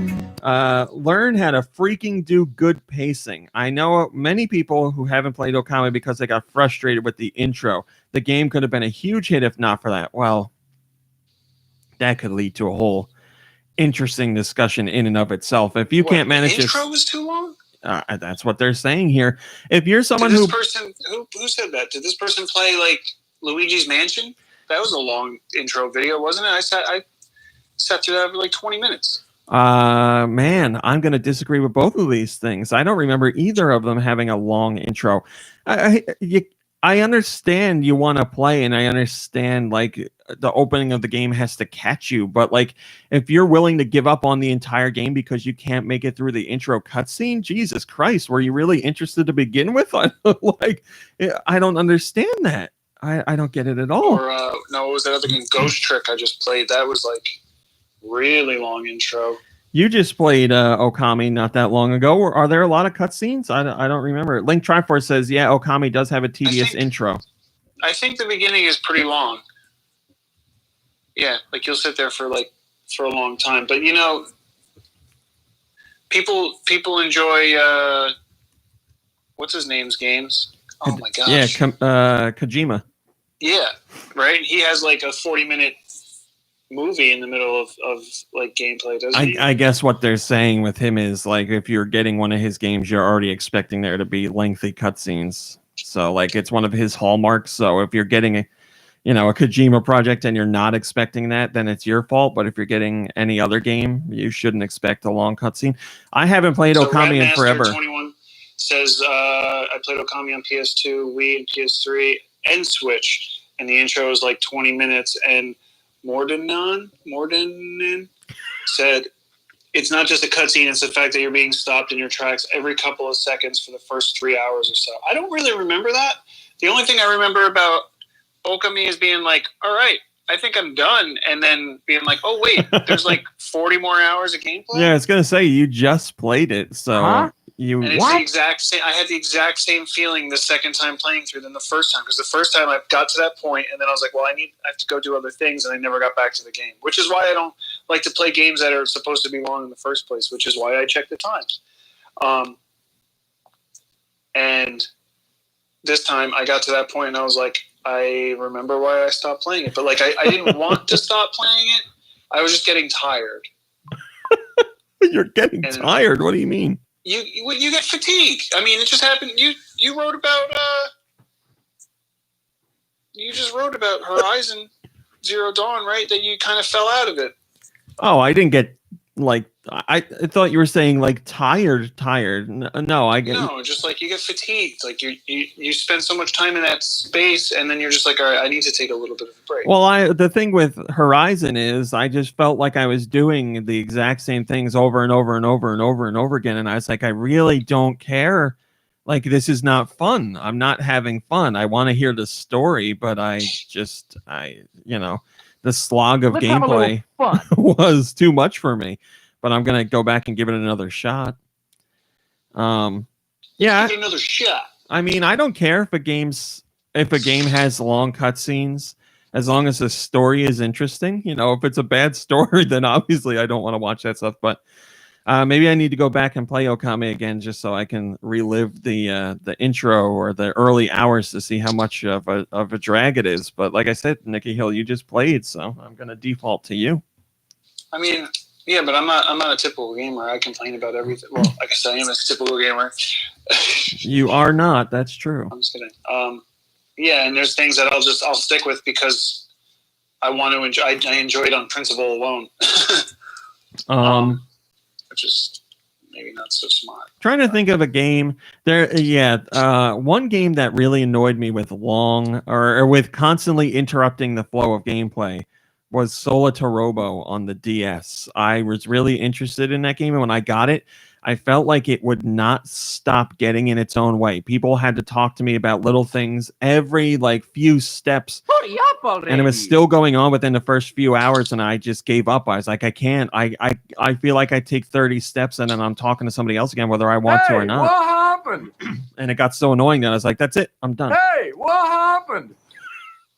Learn how to freaking do good pacing. I know many people who haven't played Okami because they got frustrated with the intro. The game could have been a huge hit if not for that. Well, that could lead to a whole interesting discussion in and of itself. If you can't manage the intro was too long? That's what they're saying here. If you're someone who said that? Did this person play like Luigi's Mansion? That was a long intro video, wasn't it? I sat through that for like 20 minutes. Man, I'm going to disagree with both of these things. I don't remember either of them having a long intro. I understand you want to play, and I understand like the opening of the game has to catch you, but like if you're willing to give up on the entire game because you can't make it through the intro cutscene, Jesus Christ, were you really interested to begin with? Like, I don't understand that. I don't get it at all. Or no, what was that other game? Ghost Trick I just played. That was like really long intro. You just played Okami not that long ago. Are there a lot of cutscenes? I don't remember. Link Triforce says, yeah, Okami does have a tedious intro. I think the beginning is pretty long. Yeah, like you'll sit there for a long time. But people enjoy what's his name's games? Oh my gosh. Yeah, Kojima. Yeah, right? He has like a 40-minute movie in the middle of like gameplay, doesn't he? I guess what they're saying with him is like if you're getting one of his games, you're already expecting there to be lengthy cutscenes. So like it's one of his hallmarks. So if you're getting a Kojima project and you're not expecting that, then it's your fault. But if you're getting any other game, you shouldn't expect a long cutscene. I haven't played Okami in forever. 21 says I played Okami on PS2, Wii, and PS3, and Switch, and the intro is like 20 minutes. And Mordenan said, it's not just a cutscene, it's the fact that you're being stopped in your tracks every couple of seconds for the first 3 hours or so. I don't really remember that. The only thing I remember about Okami is being like, all right, I think I'm done. And then being like, oh, wait, there's like 40 more hours of gameplay? Yeah, I was going to say, you just played it, so you... And it's the exact same. I had the exact same feeling the second time playing through than the first time, because the first time I got to that point, and then I was like, well, I have to go do other things, and I never got back to the game, which is why I don't like to play games that are supposed to be long in the first place, which is why I check the times. And this time I got to that point, and I was like, I remember why I stopped playing it, but like I didn't want to stop playing it. I was just getting tired. You're getting tired? What do you mean? You get fatigued. I mean, it just happened. You wrote about you just wrote about Horizon Zero Dawn, right? That you kind of fell out of it. Oh, I didn't get like I thought you were saying like tired. No, I get just like you get fatigued. Like you spend so much time in that space, and then you're just like, all right, I need to take a little bit of a break. Well, the thing with Horizon is I just felt like I was doing the exact same things over and over and over and over and over again, and I was like, I really don't care. Like, this is not fun. I'm not having fun. I want to hear the story, but the slog of gameplay was too much for me. But I'm gonna go back and give it another shot. Give it another shot. I mean, I don't care if a game has long cutscenes, as long as the story is interesting. If it's a bad story, then obviously I don't want to watch that stuff. But maybe I need to go back and play Okami again just so I can relive the intro or the early hours to see how much of a drag it is. But like I said, Nikki Hill, you just played, so I'm gonna default to you. I mean, yeah, but I'm not a typical gamer. I complain about everything. Well, I guess I am a typical gamer. You are not. That's true. I'm just kidding. Yeah, and there's things that I'll stick with because I want to enjoy. I enjoy it on principle alone. Which is maybe not so smart. Trying to think of a game one game that really annoyed me with or with constantly interrupting the flow of gameplay was Solitarobo on the DS. I was really interested in that game, and when I got it, I felt like it would not stop getting in its own way. People had to talk to me about little things every few steps. Hurry up already. And it was still going on within the first few hours, and I just gave up. I was like, I can't. I feel like I take 30 steps and then I'm talking to somebody else again, whether I want to or not. What happened? And it got so annoying that I was like, that's it. I'm done. Hey, what happened?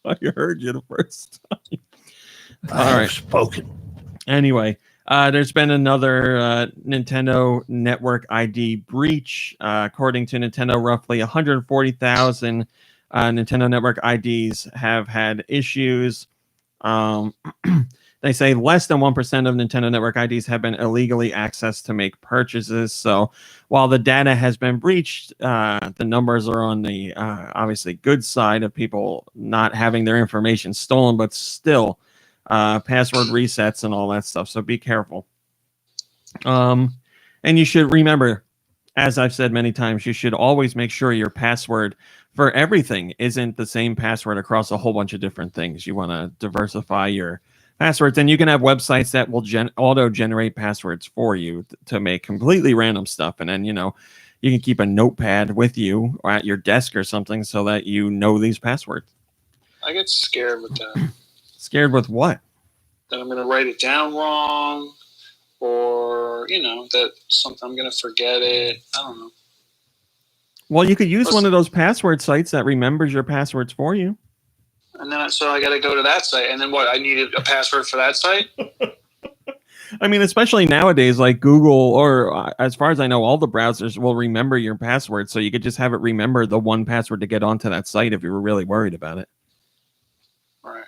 I heard you the first time. All right. Spoken. Anyway, there's been another Nintendo Network ID breach. According to Nintendo, roughly 140,000 Nintendo Network IDs have had issues. They say less than 1% of Nintendo Network IDs have been illegally accessed to make purchases. So while the data has been breached, the numbers are on the obviously good side of people not having their information stolen, but still password resets and all that stuff. So be careful. And you should remember, as I've said many times, you should always make sure your password for everything isn't the same password across a whole bunch of different things. You want to diversify your passwords, and you can have websites that will auto-generate passwords for you to make completely random stuff. And then, you can keep a notepad with you or at your desk or something so that you know these passwords. I get scared with that. Scared with what? That I'm going to write it down wrong, or that something I'm going to forget it. I don't know. Well, you could use one of those password sites that remembers your passwords for you. And then so I got to go to that site, and then what? I needed a password for that site. I mean, especially nowadays, like Google, or as far as I know, all the browsers will remember your password, so you could just have it remember the one password to get onto that site if you were really worried about it. Right.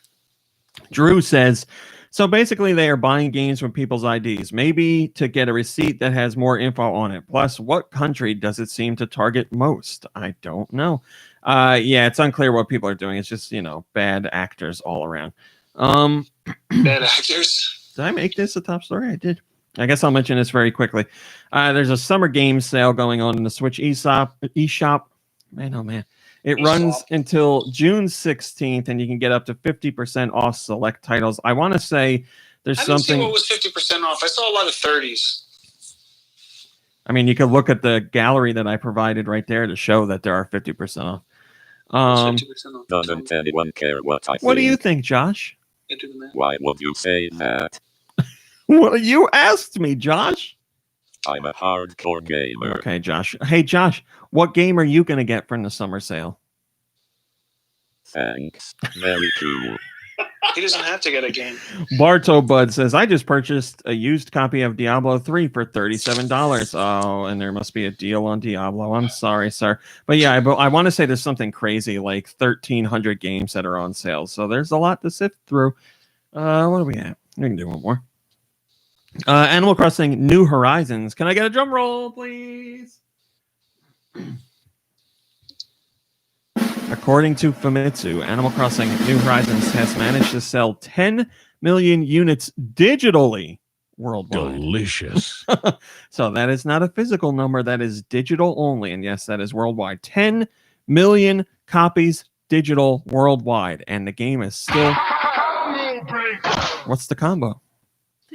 Drew says, so basically they are buying games from people's IDs, maybe to get a receipt that has more info on it. Plus, what country does it seem to target most? I don't know. Yeah, it's unclear what people are doing. It's just, bad actors all around. Bad actors. Did I make this a top story? I did. I guess I'll mention this very quickly. There's a summer game sale going on in the Switch eShop. Man, oh man. It runs until June 16th, and you can get up to 50% off select titles. I want to say there's something. I didn't see what was 50% off. I saw a lot of 30s. I mean, you could look at the gallery that I provided right there to show that there are 50% off. 50% off. Doesn't anyone care what I think? What do you think, Josh? Why would you say that? Well, you asked me, Josh. I'm a hardcore gamer. Okay, Josh. Hey, Josh, what game are you going to get from the summer sale? Thanks. Very cool. He doesn't have to get a game. Barto Bud says, I just purchased a used copy of Diablo 3 for $37. Oh, and there must be a deal on Diablo. I'm sorry, sir. But yeah, I want to say there's something crazy, like 1,300 games that are on sale. So there's a lot to sift through. What do we have? We can do one more. Animal Crossing New Horizons. Can I get a drum roll, please? According to Famitsu, Animal Crossing New Horizons has managed to sell 10 million units digitally worldwide. Delicious. So that is not a physical number. That is digital only. And yes, that is worldwide. 10 million copies digital worldwide. And the game is still... What's the combo?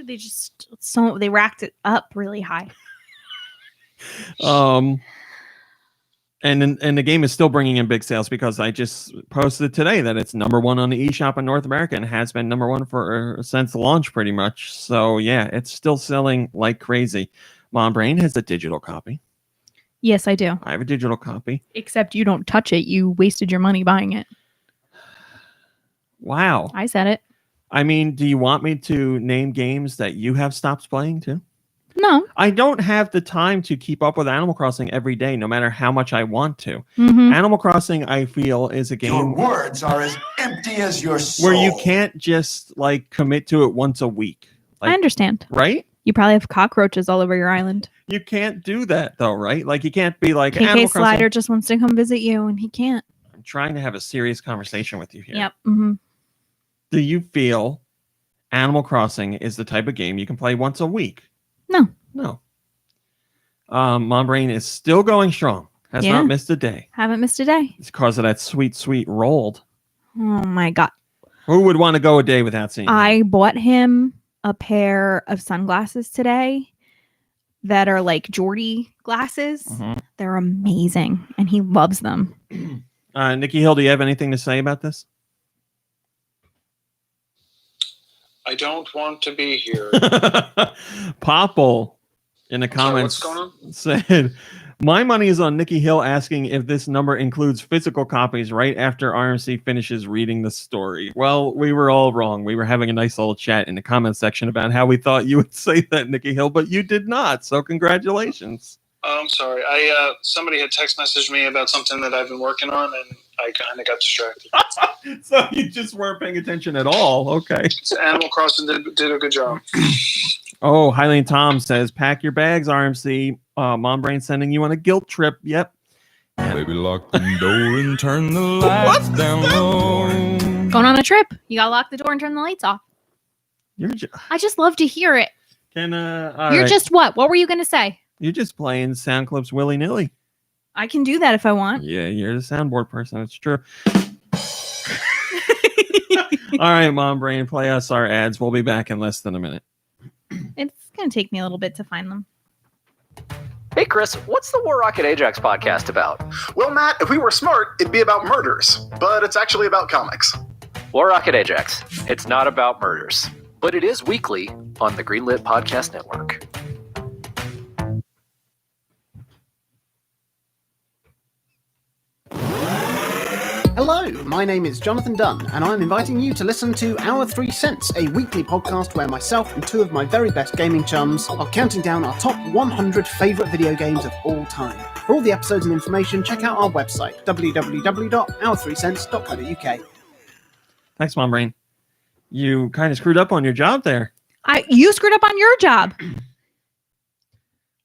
They racked it up really high. And the game is still bringing in big sales because I just posted today that it's number one on the eShop in North America and has been number one since launch pretty much. So yeah, it's still selling like crazy. Mom Brain has a digital copy. Yes, I do. I have a digital copy. Except you don't touch it. You wasted your money buying it. Wow. I said it. I mean, do you want me to name games that you have stopped playing too? No. I don't have the time to keep up with Animal Crossing every day, no matter how much I want to. Mm-hmm. Animal Crossing, I feel, is a game... Your words are as empty as your soul. Where you can't just, like, commit to it once a week. Like, I understand. Right? You probably have cockroaches all over your island. You can't do that, though, right? Like, you can't be like... KK Slider just wants to come visit you, and he can't. I'm trying to have a serious conversation with you here. Yep. Mm-hmm. Do you feel Animal Crossing is the type of game you can play once a week? No. No. Mom Brain is still going strong. Has not missed a day. Haven't missed a day. It's because of that sweet, sweet rolled. Oh my God. Who would want to go a day without seeing I bought him a pair of sunglasses today that are like Geordie glasses. Mm-hmm. They're amazing. And he loves them. Nikki Hill, do you have anything to say about this? I don't want to be here. Popple in the comments said, my money is on Nikki Hill asking if this number includes physical copies right after RMC finishes reading the story. Well, we were all wrong. We were having a nice little chat in the comment section about how we thought you would say that, Nikki Hill, but you did not. So congratulations. I'm sorry. Somebody had text messaged me about something that I've been working on, and I kind of got distracted. So you just weren't paying attention at all. Okay. So Animal Crossing did a good job. Oh, Hylian Tom says, pack your bags, RMC. Mom Brain sending you on a guilt trip. Yep. Baby, lock the door and turn the lights down low. Going on a trip. You gotta lock the door and turn the lights off. I just love to hear it. You're just what? What were you gonna say? You're just playing sound clips willy-nilly. I can do that if I want. Yeah, you're the soundboard person. It's true. All right, Mom Brain, play us our ads. We'll be back in less than a minute. It's going to take me a little bit to find them. Hey, Chris, what's the War Rocket Ajax podcast about? Well, Matt, if we were smart, it'd be about murders, but it's actually about comics. War Rocket Ajax. It's not about murders, but it is weekly on the Greenlit Podcast Network. Hello, my name is Jonathan Dunn, and I'm inviting you to listen to Our 3 Cents, a weekly podcast where myself and two of my very best gaming chums are counting down our top 100 favourite video games of all time. For all the episodes and information, check out our website, www.our3cents.co.uk. Thanks, Mom Brain. You kind of screwed up on your job there. You screwed up on your job.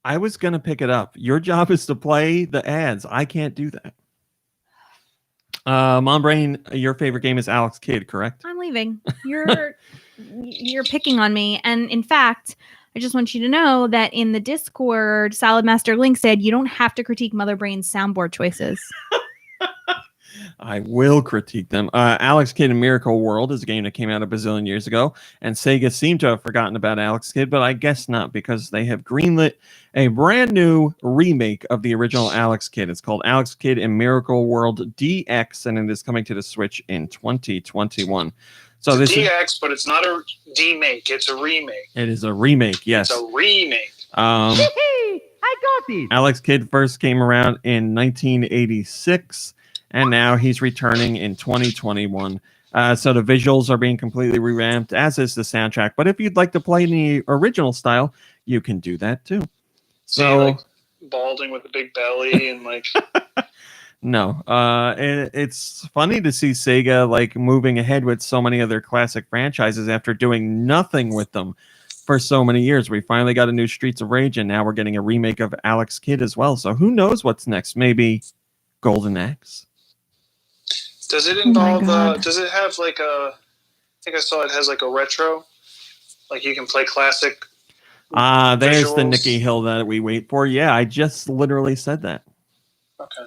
I was going to pick it up. Your job is to play the ads. I can't do that. Mom Brain, your favorite game is Alex Kidd, correct? I'm leaving. You're picking on me. And in fact, I just want you to know that in the Discord, Solid Master Link said you don't have to critique Mother Brain's soundboard choices. I will critique them. Alex Kidd in Miracle World is a game that came out a bazillion years ago, and Sega seemed to have forgotten about Alex Kidd, but I guess not, because they have greenlit a brand new remake of the original Alex Kidd. It's called Alex Kidd in Miracle World DX, and it is coming to the Switch in 2021. So it's this a DX, but it's not a demake. It's a remake. It is a remake, yes. It's a remake. I got these. Alex Kidd first came around in 1986, and now he's returning in 2021. So the visuals are being completely revamped, as is the soundtrack. But if you'd like to play in the original style, you can do that too. So, like, balding with a big belly and like. No, it's funny to see Sega like moving ahead with so many of their classic franchises after doing nothing with them for so many years. We finally got a new Streets of Rage, and now we're getting a remake of Alex Kidd as well. So who knows what's next? Maybe Golden Axe. Does it involve? Does it have like a? I think I saw it has like a retro. Like you can play classic. There's visuals. the Nikki Hill that we wait for. Yeah, I just literally said that. Okay.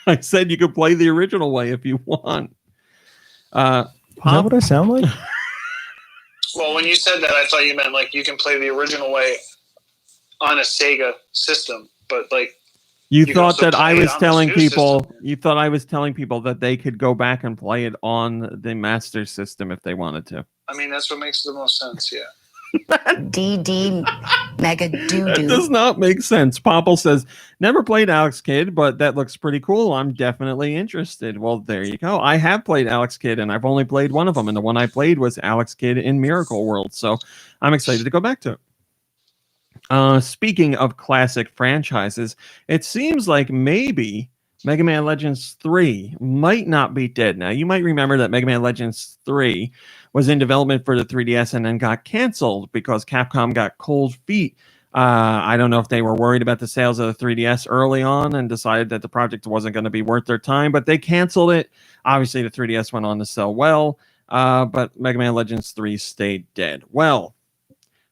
I said you could play the original way if you want. Is that what I sound like? Well, when you said that, I thought you meant like you can play the original way on a Sega system, but like you thought that I was telling people. System. You thought I was telling people that they could go back and play it on the Master System if they wanted to. I mean, that's what makes the most sense. Yeah. DD Mega Doo That Doo. does not make sense. Popple says, never played Alex Kidd, but that looks pretty cool. I'm definitely interested. Well, there you go. I have played Alex Kidd, and I've only played one of them, and the one I played was Alex Kidd in Miracle World, so I'm excited to go back to it. Speaking of classic franchises, it seems like maybe Mega Man Legends 3 might not be dead. Now, you might remember that Mega Man Legends 3 was in development for the 3DS and then got canceled because Capcom got cold feet. I don't know if they were worried about the sales of the 3DS early on and decided that the project wasn't going to be worth their time, but they canceled it. Obviously, the 3DS went on to sell well, but Mega Man Legends 3 stayed dead. Well,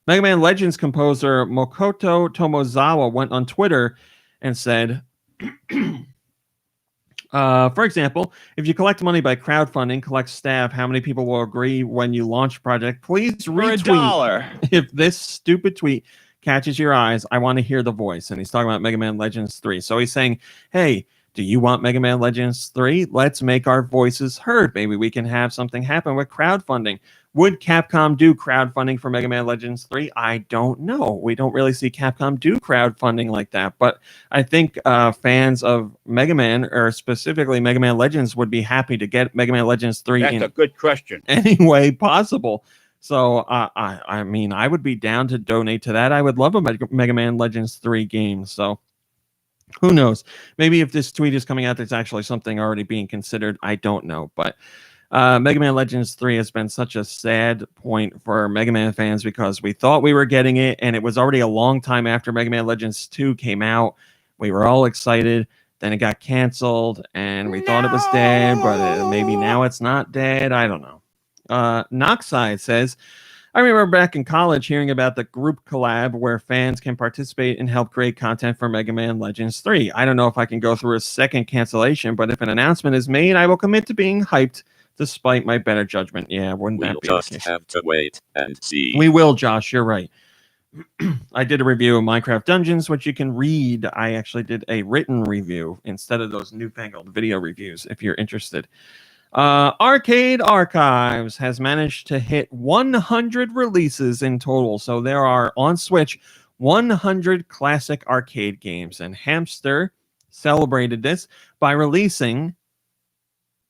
Mega Man Legends composer Makoto Tomozawa went on Twitter and said... for example, if you collect money by crowdfunding, collect staff, how many people will agree when you launch a project? Please retweet. For $1. If this stupid tweet catches your eyes, I want to hear the voice. And he's talking about Mega Man Legends 3. So he's saying, hey, do you want Mega Man Legends 3? Let's make our voices heard. Maybe we can have something happen with crowdfunding. Would Capcom do crowdfunding for Mega Man Legends 3? I don't know. We don't really see Capcom do crowdfunding like that. But I think fans of Mega Man, or specifically Mega Man Legends, would be happy to get Mega Man Legends 3 That's a good question. any way possible. So, I mean, I would be down to donate to that. I would love a Mega Man Legends 3 game. So, who knows? Maybe if this tweet is coming out, there's actually something already being considered. I don't know. But Mega Man Legends 3 has been such a sad point for Mega Man fans because we thought we were getting it, and it was already a long time after Mega Man Legends 2 came out. We were all excited. Then it got canceled, and we thought it was dead, but maybe now it's not dead. I don't know. Noxide says, I remember back in college hearing about the group collab where fans can participate and help create content for Mega Man Legends 3. I don't know if I can go through a second cancellation, but if an announcement is made, I will commit to being hyped despite my better judgment. Yeah, wouldn't that be We'll the just case? have to wait and see. We will, Josh. You're right. I did a review of Minecraft Dungeons, which you can read. I actually did a written review instead of those newfangled video reviews, if you're interested. Arcade Archives has managed to hit 100 releases in total. So there are, on Switch, 100 classic arcade games. And Hamster celebrated this by releasing...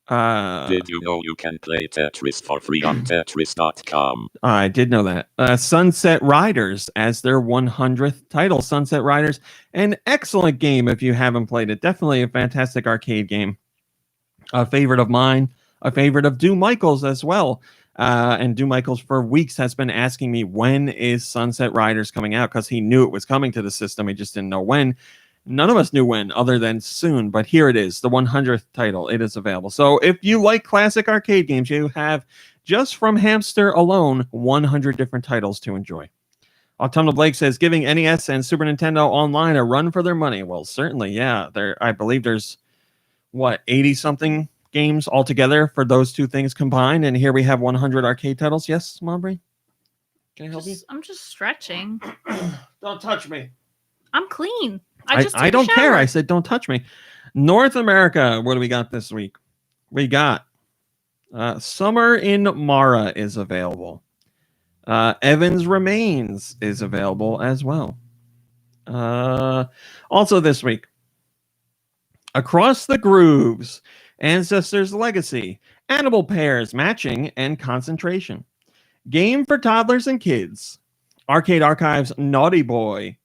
Did you know you can play Tetris for free on Tetris.com? I did know that. Sunset Riders as their 100th title. Sunset Riders, an excellent game if you haven't played it. Definitely a fantastic arcade game. A favorite of mine, a favorite of Dew Michaels as well. And Dew Michaels for weeks has been asking me, when is Sunset Riders coming out? Because he knew it was coming to the system. He just didn't know when. None of us knew when, other than soon. But here it is, the 100th title. It is available. So if you like classic arcade games, you have, just from Hamster alone, 100 different titles to enjoy. Autumnal Blake says giving NES and Super Nintendo Online a run for their money. Well, certainly, yeah. I believe there's 80 something games altogether for those two things combined, and here we have 100 arcade titles. Yes, Maury? Can I help you? I'm just stretching. Don't touch me. I'm clean. I don't care. I said don't touch me. North America, what do we got this week? We got Summer in Mara is available. Evans Remains is available as well. Also this week, Across the Grooves, Ancestors Legacy, Animal Pairs Matching and Concentration, Game for Toddlers and Kids, Arcade Archives Naughty Boy,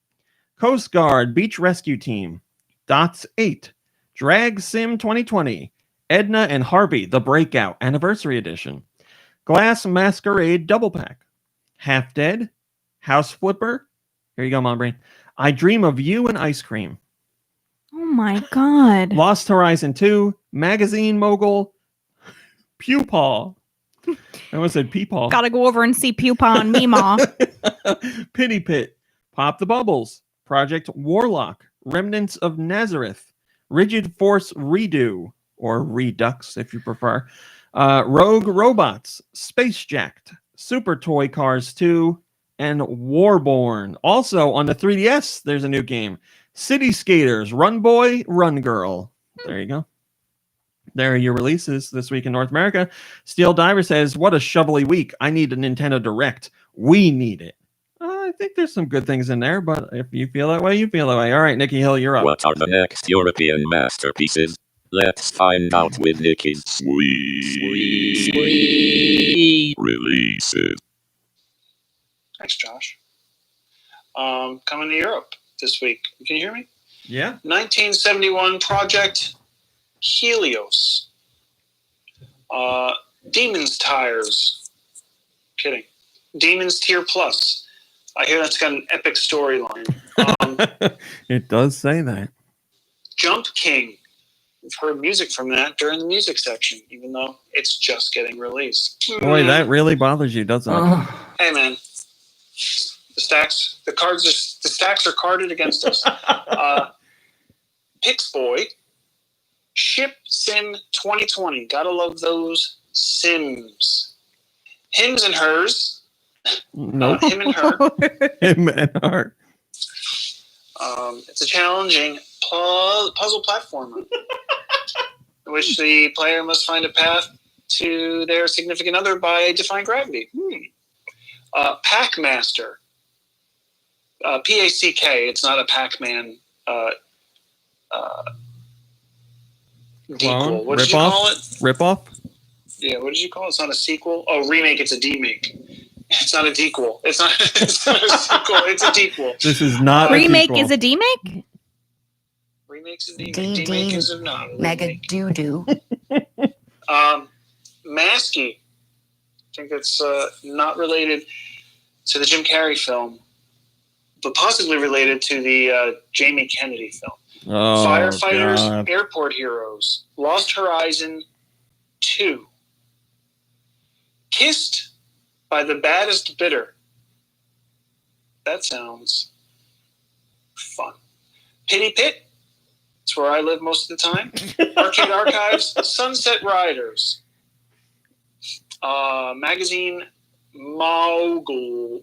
Coast Guard Beach Rescue Team, Dots 8, Drag Sim 2020, Edna and Harvey The Breakout Anniversary Edition, Glass Masquerade Double Pack, Half Dead, House Flipper, here you go, Mom Brain, I Dream of You and Ice Cream, Oh my god. Lost Horizon 2, Magazine Mogul, Pewpaw. I almost said Peepaw. Gotta go over and see Pewpaw and Meemaw. Pity Pit, Pop the Bubbles, Project Warlock, Remnants of Nazareth, Rigid Force Redo, or Redux if you prefer, Rogue Robots, Space Jacked, Super Toy Cars 2, and Warborn. Also on the 3DS, there's a new game, City Skaters, Run Boy, Run Girl. There you go. There are your releases this week in North America. Steel Diver says, what a shovelly week. I need a Nintendo Direct. We need it. I think there's some good things in there, but if you feel that way, you feel that way. All right, Nikki Hill, you're up. What are the next European masterpieces? Let's find out with Nikki's sweet releases. Thanks, Josh. Coming to Europe this week. Can you hear me? Yeah. 1971 Project Helios. Demon's Tires. Kidding. Demon's Tier Plus. I hear that's got an epic storyline. It does say that. Jump King. We've heard music from that during the music section, even though it's just getting released. Boy, that really bothers you, doesn't it? Hey, man. The stacks are carded against us. Pixboy. Ship Sim 2020. Gotta love those Sims. Hims and Hers. No. Him and Her. Him and Her. It's a challenging puzzle platformer in which the player must find a path to their significant other by defying gravity. Pac-Master. P-A-C-K. It's not a Pac-Man sequel. What did you call it? Rip-off? Yeah, what did you call it? It's not a sequel. Oh, remake. It's a demake. It's not a dequel. It's not a sequel. It's a dequel. This is not remake a sequel. is a demake? Remake's a demake. Demake is a not a Mega remake. doo-doo. Maskey. I think it's not related to the Jim Carrey film, but possibly related to the Jamie Kennedy film. Oh, Firefighters, God. Airport Heroes, Lost Horizon 2. Kissed by the Baddest Bidder. That sounds fun. Pity Pit. It's where I live most of the time. Arcade Archives, Sunset Riders. Magazine Mogul.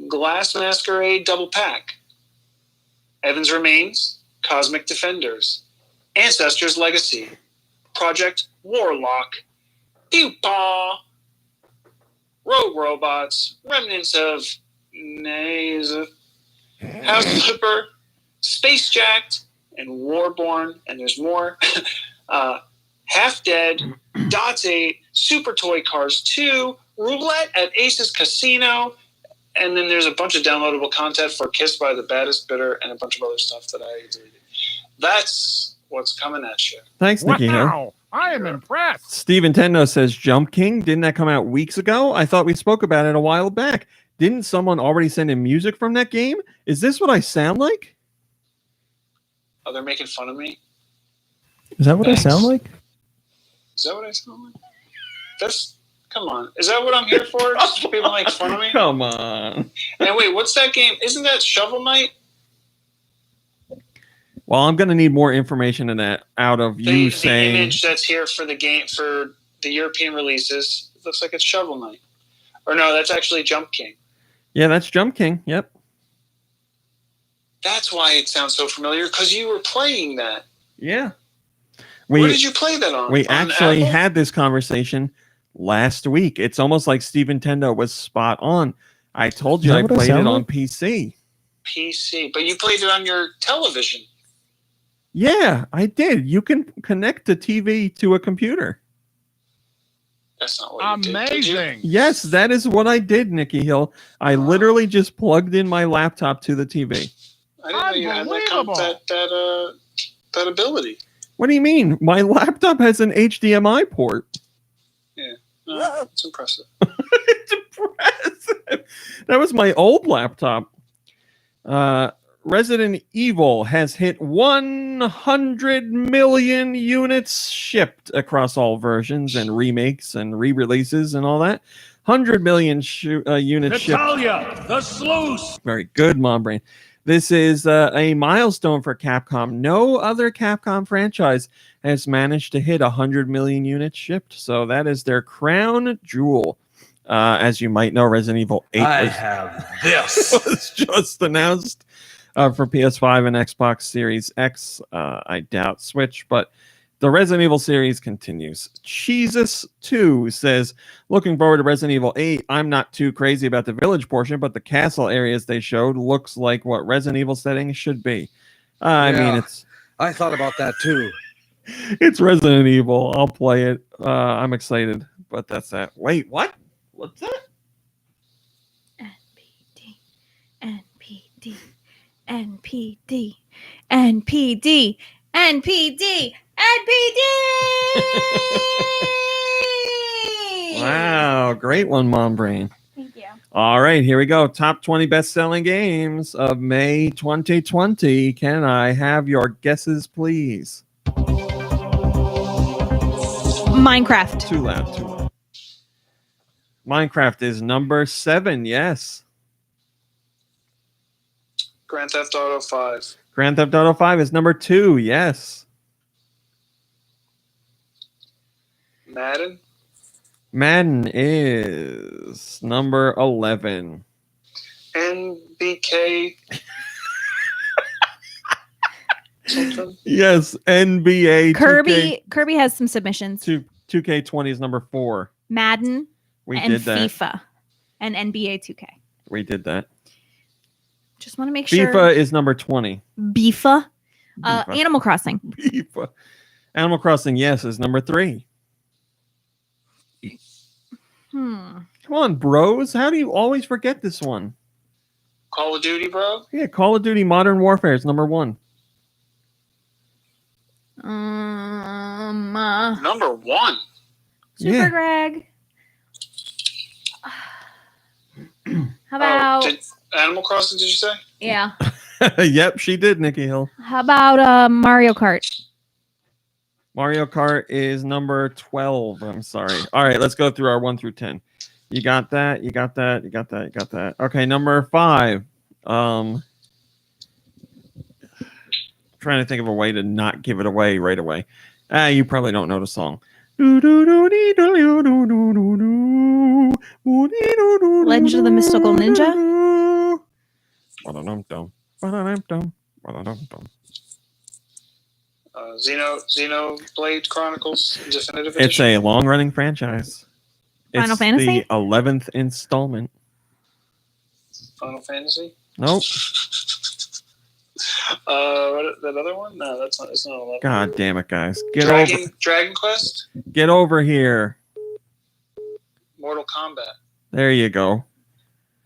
Glass Masquerade Double Pack. Evans Remains, Cosmic Defenders. Ancestors Legacy. Project Warlock. Pewpaw. Rogue Robots. Remnants of Nazareth. House Flipper. Space Jacked. And Warborn. And there's more. Half Dead. Dots 8. Super Toy Cars 2. Roulette at Ace's Casino. And then there's a bunch of downloadable content for Kissed by the Baddest Bidder and a bunch of other stuff that I deleted. That's what's coming at you. Thanks, Nikki Hill. Wow, I am impressed. Steve Nintendo says Jump King. Didn't that come out weeks ago? I thought we spoke about it a while back. Didn't someone already send in music from that game? Is this what I sound like? Oh, they're making fun of me? Is that what Thanks. I sound like? Is that what I sound like? That's Come on. Is that what I'm here for? Just people make fun of me? Come on. And wait, what's that game? Isn't that Shovel Knight? Well, I'm going to need more information than that out of you The saying... image that's here for the game, for the European releases, it looks like it's Shovel Knight. Or no, that's actually Jump King. Yeah, that's Jump King. Yep. That's why it sounds so familiar, because you were playing that. Yeah. Where did you play that on? We On actually Apple? had this conversation last week. It's almost like Steve Nintendo was spot on. I told you I played it on PC. PC. But you played it on your television. Yeah, I did. You can connect the TV to a computer. That's not what you did. Amazing. Yes, that is what I did, Nikki Hill. I literally just plugged in my laptop to the TV. I didn't know you had that ability. What do you mean? My laptop has an HDMI port. Yeah, it's impressive. It's impressive. That was my old laptop. Resident Evil has hit 100 million units shipped across all versions and remakes and re-releases and all that. 100 million units shipped. Natalia, the sluice. Very good, Mom Brain. This is a milestone for Capcom. No other Capcom franchise has managed to hit 100 million units shipped. So that is their crown jewel. As you might know, Resident Evil 8 was just announced for PS5 and Xbox Series X. I doubt Switch, but the Resident Evil series continues. Jesus2 says, looking forward to Resident Evil 8. I'm not too crazy about the village portion, but the castle areas they showed looks like what Resident Evil settings should be. I mean, I thought about that too. It's Resident Evil. I'll play it. I'm excited, but that's that. Wait, what? What's that? NPD, NPD, NPD, NPD, NPD. Wow, great one, Mom Brain. Thank you. All right, here we go. Top 20 best-selling games of May 2020. Can I have your guesses, please? Minecraft. Too loud, too loud. Minecraft is number 7, yes. Grand Theft Auto 5. Grand Theft Auto 5 is number 2, yes. Madden. Madden is number 11. NBK. Something. Yes, NBA. Kirby has some submissions. 2K20 is number 4. Madden We and did that. FIFA and NBA 2K. We did that. Just want to make sure. FIFA is number 20. FIFA. FIFA. Animal Crossing. FIFA. Animal Crossing, yes, is number 3. Come on, bros. How do you always forget this one? Call of Duty, bro. Yeah, Call of Duty Modern Warfare is number 1. Number 1. Super Yeah. Greg. How about Animal Crossing, did you say? yeah? Yep, she did, Nikki Hill. How about Mario Kart? Mario Kart is number 12. I'm sorry. All right, let's go through our 1 through 10. You got that. You got that. You got that. You got that. Okay, number 5. Trying to think of a way to not give it away right away. You probably don't know the song. Legend of the Mystical Ninja. Xenoblade Chronicles Definitive It's Edition. a long-running franchise. Final It's Fantasy? the 11th installment. Final Fantasy. Nope. That other one? No, that's not. It's not 11. God damn it, guys! Dragon Quest. Get over here. Mortal Kombat. There you go.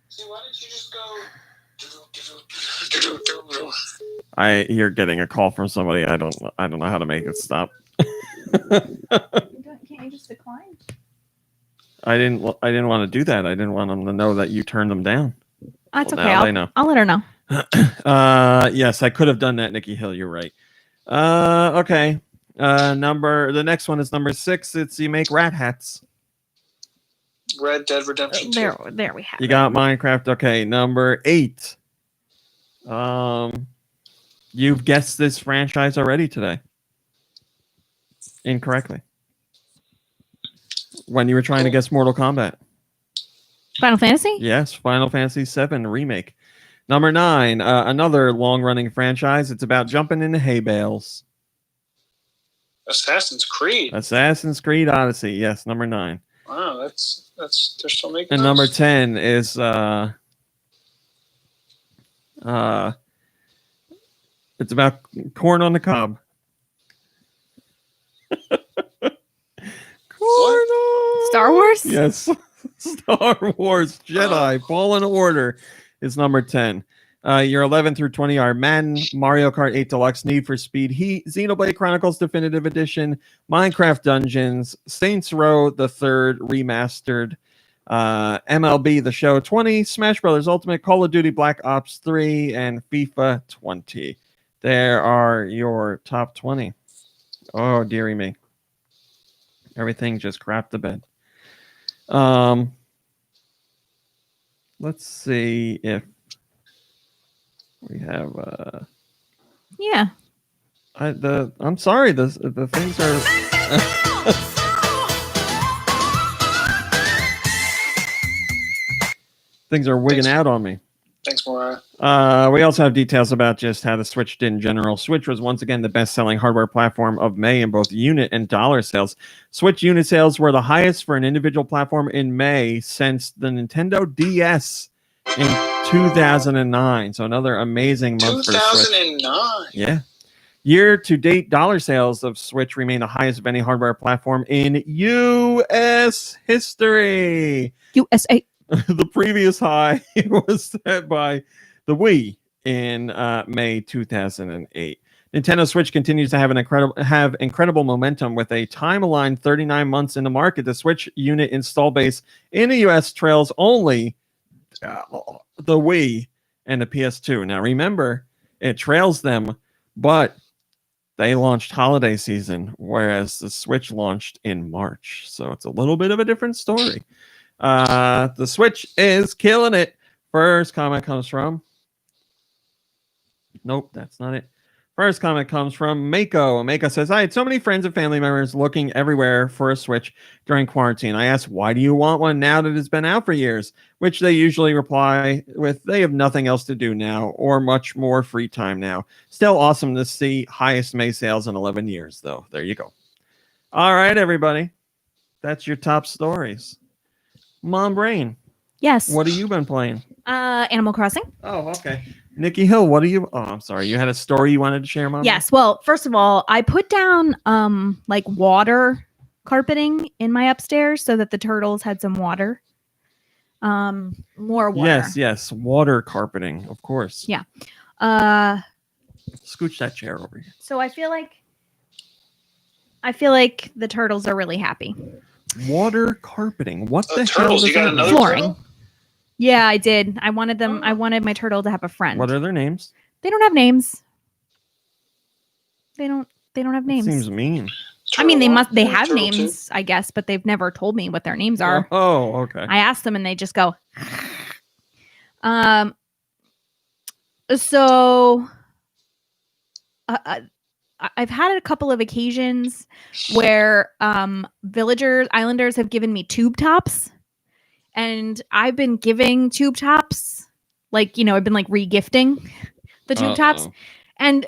See, why didn't you just go? You're getting a call from somebody. I don't know how to make it stop. Can't you just decline? I didn't want to do that. I didn't want them to know that you turned them down. That's Well, okay. now they know. I'll let her know. Yes, I could have done that, Nikki Hill. You're right. Okay. The next one is number 6. It's you make rat hats. Red Dead Redemption 2. There we have You it. got Minecraft. Okay, number 8. You've guessed this franchise already today. Incorrectly. When you were trying to guess Mortal Kombat. Final Fantasy? Yes, Final Fantasy VII Remake. Number 9, another long-running franchise. It's about jumping into hay bales. Assassin's Creed. Assassin's Creed Odyssey. Yes, number 9. Wow, that's they're still making. And those? number 10 is it's about corn on the cob. Corn on... Star Wars? Yes. Star Wars Jedi Fallen Order is number 10. Your 11 through 20 are Madden, Mario Kart 8 Deluxe, Need for Speed Heat, Xenoblade Chronicles Definitive Edition, Minecraft Dungeons, Saints Row the Third Remastered, MLB The Show 20, Smash Brothers Ultimate, Call of Duty Black Ops 3, and FIFA 20. There are your top 20. Oh, dearie me. Everything just crapped the bed. Let's see if we have Yeah. I'm sorry, the things are things are wigging out on me. Thanks, Maura. We also have details about just how the Switch did in general. Switch was once again the best-selling hardware platform of May in both unit and dollar sales. Switch unit sales were the highest for an individual platform in May since the Nintendo DS in 2009. So another amazing month for the Switch. 2009. Yeah. Year-to-date dollar sales of Switch remain the highest of any hardware platform in U.S. history. USA. The previous high was set by the Wii in May 2008. Nintendo Switch continues to have incredible momentum with a time-aligned 39 months in the market. The Switch unit install base in the U.S. trails only the Wii and the PS2. Now, remember, it trails them, but they launched holiday season, whereas the Switch launched in March. So it's a little bit of a different story. The Switch is killing it. First comment comes from... Nope, that's not it. First comment comes from Mako. Mako says, I had so many friends and family members looking everywhere for a Switch during quarantine. I asked, why do you want one now that it's been out for years? Which they usually reply with, they have nothing else to do now or much more free time now. Still awesome to see highest May sales in 11 years, though. There you go. All right, everybody. That's your top stories. Mom Brain. Yes. What have you been playing? Animal Crossing. Oh, okay. Nikki Hill, what are you... Oh, I'm sorry. You had a story you wanted to share, Mom? Yes. Well, first of all, I put down like water carpeting in my upstairs so that the turtles had some water. More water. Yes. Water carpeting, of course. Yeah. Scooch that chair over here. So I feel like the turtles are really happy. Water carpeting. What the turtles, hell? you got another flooring. turtle? Yeah, I did. I wanted them. I wanted my turtle to have a friend. What are their names? They don't have names. They don't have names. Seems mean. I mean, they have Turtle names, I guess, but they've never told me what their names are. Oh, okay. I asked them and they just go. So I've had a couple of occasions where islanders have given me tube tops, and I've been giving tube tops, like, I've been like re-gifting the tube tops, and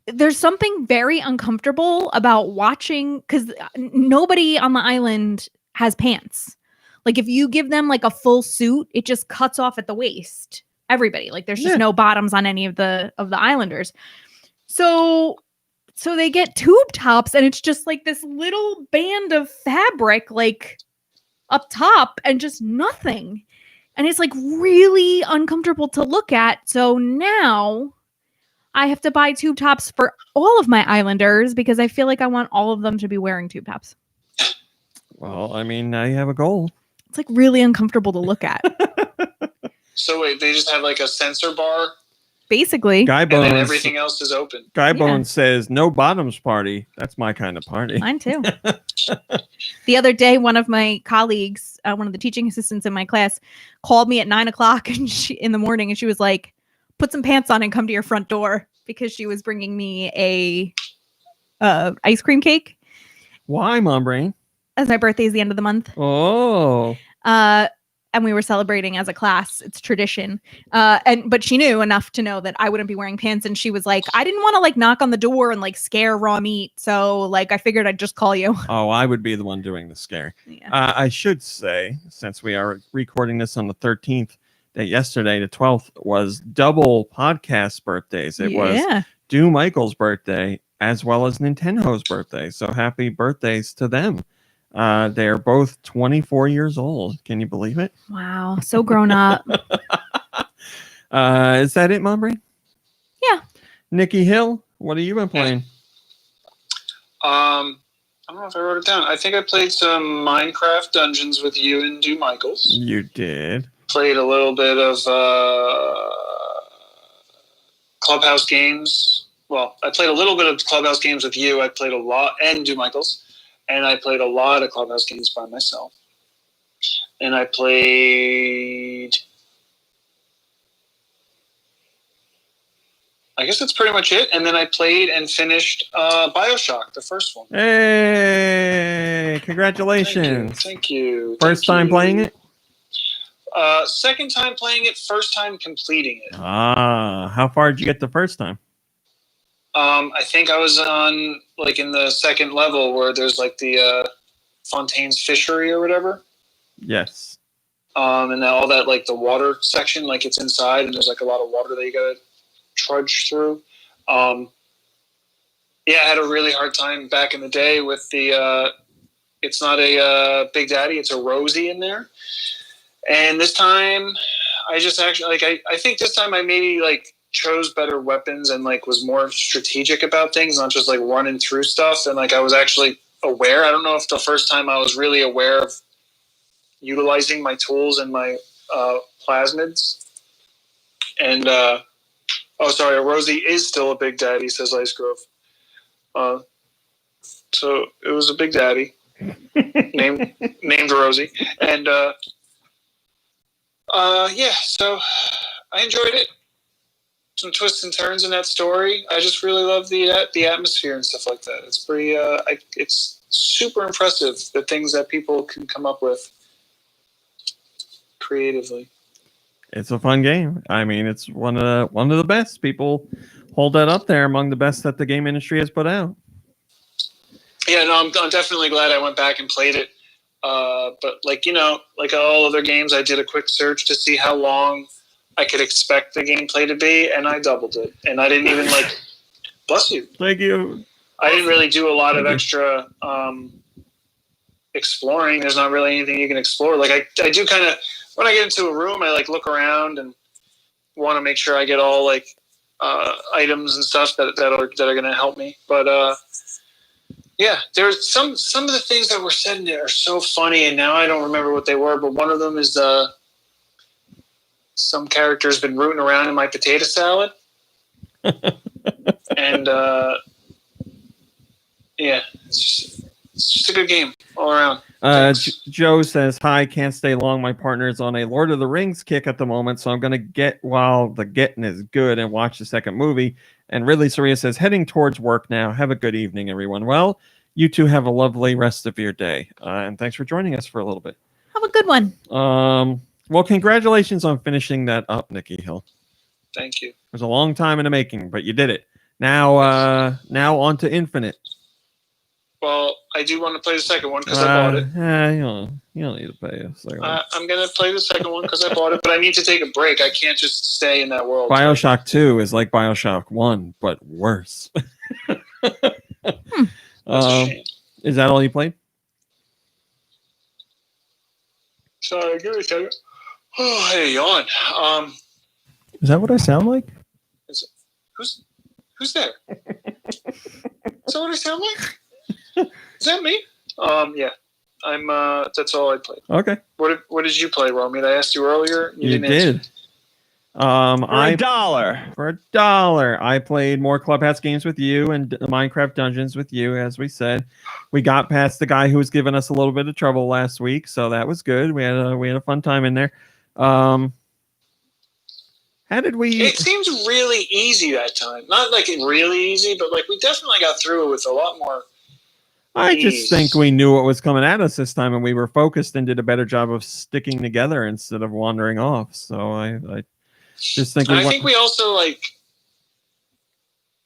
there's something very uncomfortable about watching, because nobody on the island has pants. Like, if you give them like a full suit, it just cuts off at the waist. Everybody, like, there's just no bottoms on any of the islanders. So they get tube tops, and it's just like this little band of fabric, like, up top, and just nothing. And it's like really uncomfortable to look at. So now I have to buy tube tops for all of my islanders because I feel like I want all of them to be wearing tube tops. Well, I mean, now you have a goal. It's like really uncomfortable to look at. So wait, they just have like a sensor bar Basically. Guy And then Bones. everything else is open. Guy Bones says no bottoms party. That's my kind of party. Mine too. The other day, one of my colleagues, one of the teaching assistants in my class, called me at 9:00 in the morning, and she was like, "Put some pants on and come to your front door," because she was bringing me a ice cream cake. Why, Mom Brain? As my birthday is the end of the month. Oh. And we were celebrating as a class. It's tradition. But she knew enough to know that I wouldn't be wearing pants. And she was like, I didn't want to like knock on the door and like scare raw meat. So like, I figured I'd just call you. Oh, I would be the one doing the scare. Yeah. I should say, since we are recording this on the 13th, that yesterday, the 12th, was double podcast birthdays. It was Do Michael's birthday as well as Nintendo's birthday. So happy birthdays to them. They're both 24 years old. Can you believe it? Wow. So grown up. Is that it, Mom Brain? Yeah. Nikki Hill, what have you been playing? I don't know if I wrote it down. I think I played some Minecraft Dungeons with you and Do Michaels. You did. Played a little bit of Clubhouse games. Well, I played a little bit of Clubhouse games with you. I played a lot, and Do Michaels. And I played a lot of Clubhouse games by myself. And I played... I guess that's pretty much it. And then I played and finished BioShock, the first one. Hey, congratulations. Thank you. First time playing it? Second time playing it, first time completing it. How far did you get the first time? I think I was on, like, in the second level where there's, like, the Fontaine's Fishery or whatever. Yes. And then all that, like, the water section, like, it's inside, and there's, like, a lot of water that you gotta trudge through. Yeah, I had a really hard time back in the day with the, it's not a Big Daddy, it's a Rosie in there. And this time, I just actually, like, I think this time I maybe, like, chose better weapons and like was more strategic about things, not just like running through stuff. And like I was actually aware. I don't know if the first time I was really aware of utilizing my tools and my plasmids. And a Rosie is still a Big Daddy, says Ice Grove. So it was a Big Daddy named Rosie. And yeah, so I enjoyed it. Some twists and turns in that story. I just really love the atmosphere and stuff like that. It's pretty. It's super impressive the things that people can come up with creatively. It's a fun game. I mean, it's one of the best. People hold that up there among the best that the game industry has put out. Yeah, no, I'm definitely glad I went back and played it. But like like all other games, I did a quick search to see how long I could expect the gameplay to be, and I doubled it. And I didn't even like, bless you. Thank you. I didn't really do a lot of extra exploring. There's not really anything you can explore. Like I do kind of, when I get into a room, I like look around and want to make sure I get all like items and stuff that are going to help me. But yeah, there's some of the things that were said in there are so funny, and now I don't remember what they were. But one of them is some character's been rooting around in my potato salad. And yeah, it's just a good game all around. Joe says, hi, can't stay long. My partner's on a Lord of the Rings kick at the moment, so I'm going to get while the getting is good and watch the second movie. And Ridley Soria says, heading towards work now. Have a good evening, everyone. Well, you two have a lovely rest of your day. And thanks for joining us for a little bit. Have a good one. Well, congratulations on finishing that up, Nikki Hill. Thank you. It was a long time in the making, but you did it. Now on to Infinite. Well, I do want to play the second one because I bought it. You don't need to play a second one. I'm going to play the second one because I bought it, but I need to take a break. I can't just stay in that world. BioShock 2 is like BioShock 1, but worse. That's a shame. Is that all you played? Sorry, give me a second. Oh, hey, yawn. Is that what I sound like? Who's there? Is that what I sound like? Is that me? Yeah. I'm. That's all I played. Okay. What did you play, Romy? I asked you earlier. You did. For $1, I played more Clubhouse games with you and Minecraft Dungeons with you, as we said. We got past the guy who was giving us a little bit of trouble last week, so that was good. We had a fun time in there. How did we? It seemed really easy that time. Not like it really easy, but like we definitely got through it with a lot more. I just think we knew what was coming at us this time, and we were focused and did a better job of sticking together instead of wandering off. So I just think we also like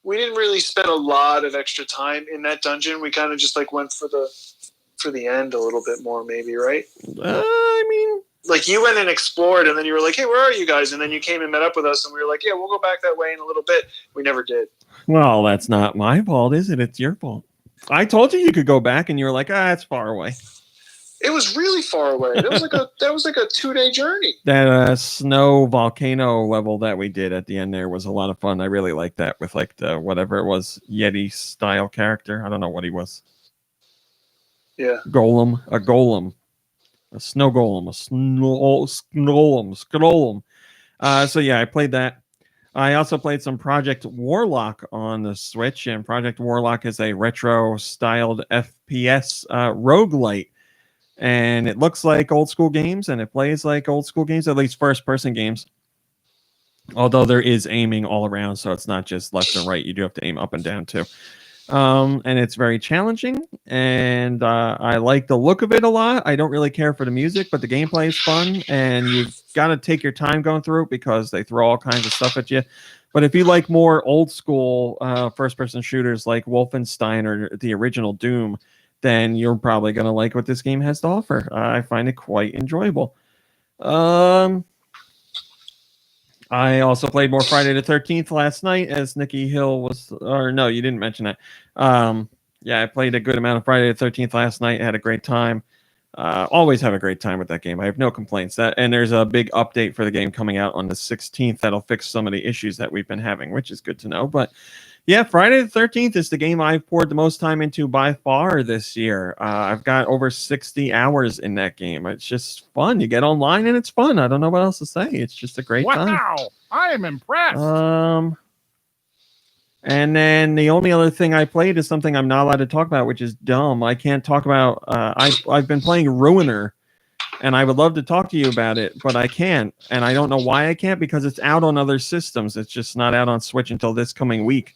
we didn't really spend a lot of extra time in that dungeon. We kind of just like went for the end a little bit more, maybe, right? I mean, like you went and explored, and then you were like, "Hey, where are you guys?" And then you came and met up with us, and we were like, "Yeah, we'll go back that way in a little bit." We never did. Well, that's not my fault, is it? It's your fault. I told you could go back, and you were like, it's far away. It was really far away. That was like a 2-day journey. That snow volcano level that we did at the end there was a lot of fun. I really liked that with like the whatever it was, Yeti style character. I don't know what he was. Yeah. A snow golem, a scrollum. So yeah, I played that. I also played some Project Warlock on the Switch, and Project Warlock is a retro-styled FPS roguelite. And it looks like old school games, and it plays like old school games, at least first-person games. Although there is aiming all around, so it's not just left and right. You do have to aim up and down, too. And it's very challenging, and I like the look of it a lot. I don't really care for the music, but the gameplay is fun, and you've got to take your time going through it because they throw all kinds of stuff at you. But if you like more old school first-person shooters like Wolfenstein or the original Doom, then you're probably going to like what this game has to offer. I find it quite enjoyable. I also played more Friday the 13th last night, as Nikki Hill was... Or no, you didn't mention that. Yeah, I played a good amount of Friday the 13th last night. Had a great time. Always have a great time with that game. I have no complaints. And there's a big update for the game coming out on the 16th that'll fix some of the issues that we've been having, which is good to know. But yeah, Friday the 13th is the game I've poured the most time into by far this year. I've got over 60 hours in that game. It's just fun. You get online and it's fun. I don't know what else to say. It's just a great time. Wow, I am impressed. And then the only other thing I played is something I'm not allowed to talk about, which is dumb. I can't talk about... I've been playing Ruiner, and I would love to talk to you about it, but I can't. And I don't know why I can't, because it's out on other systems. It's just not out on Switch until this coming week.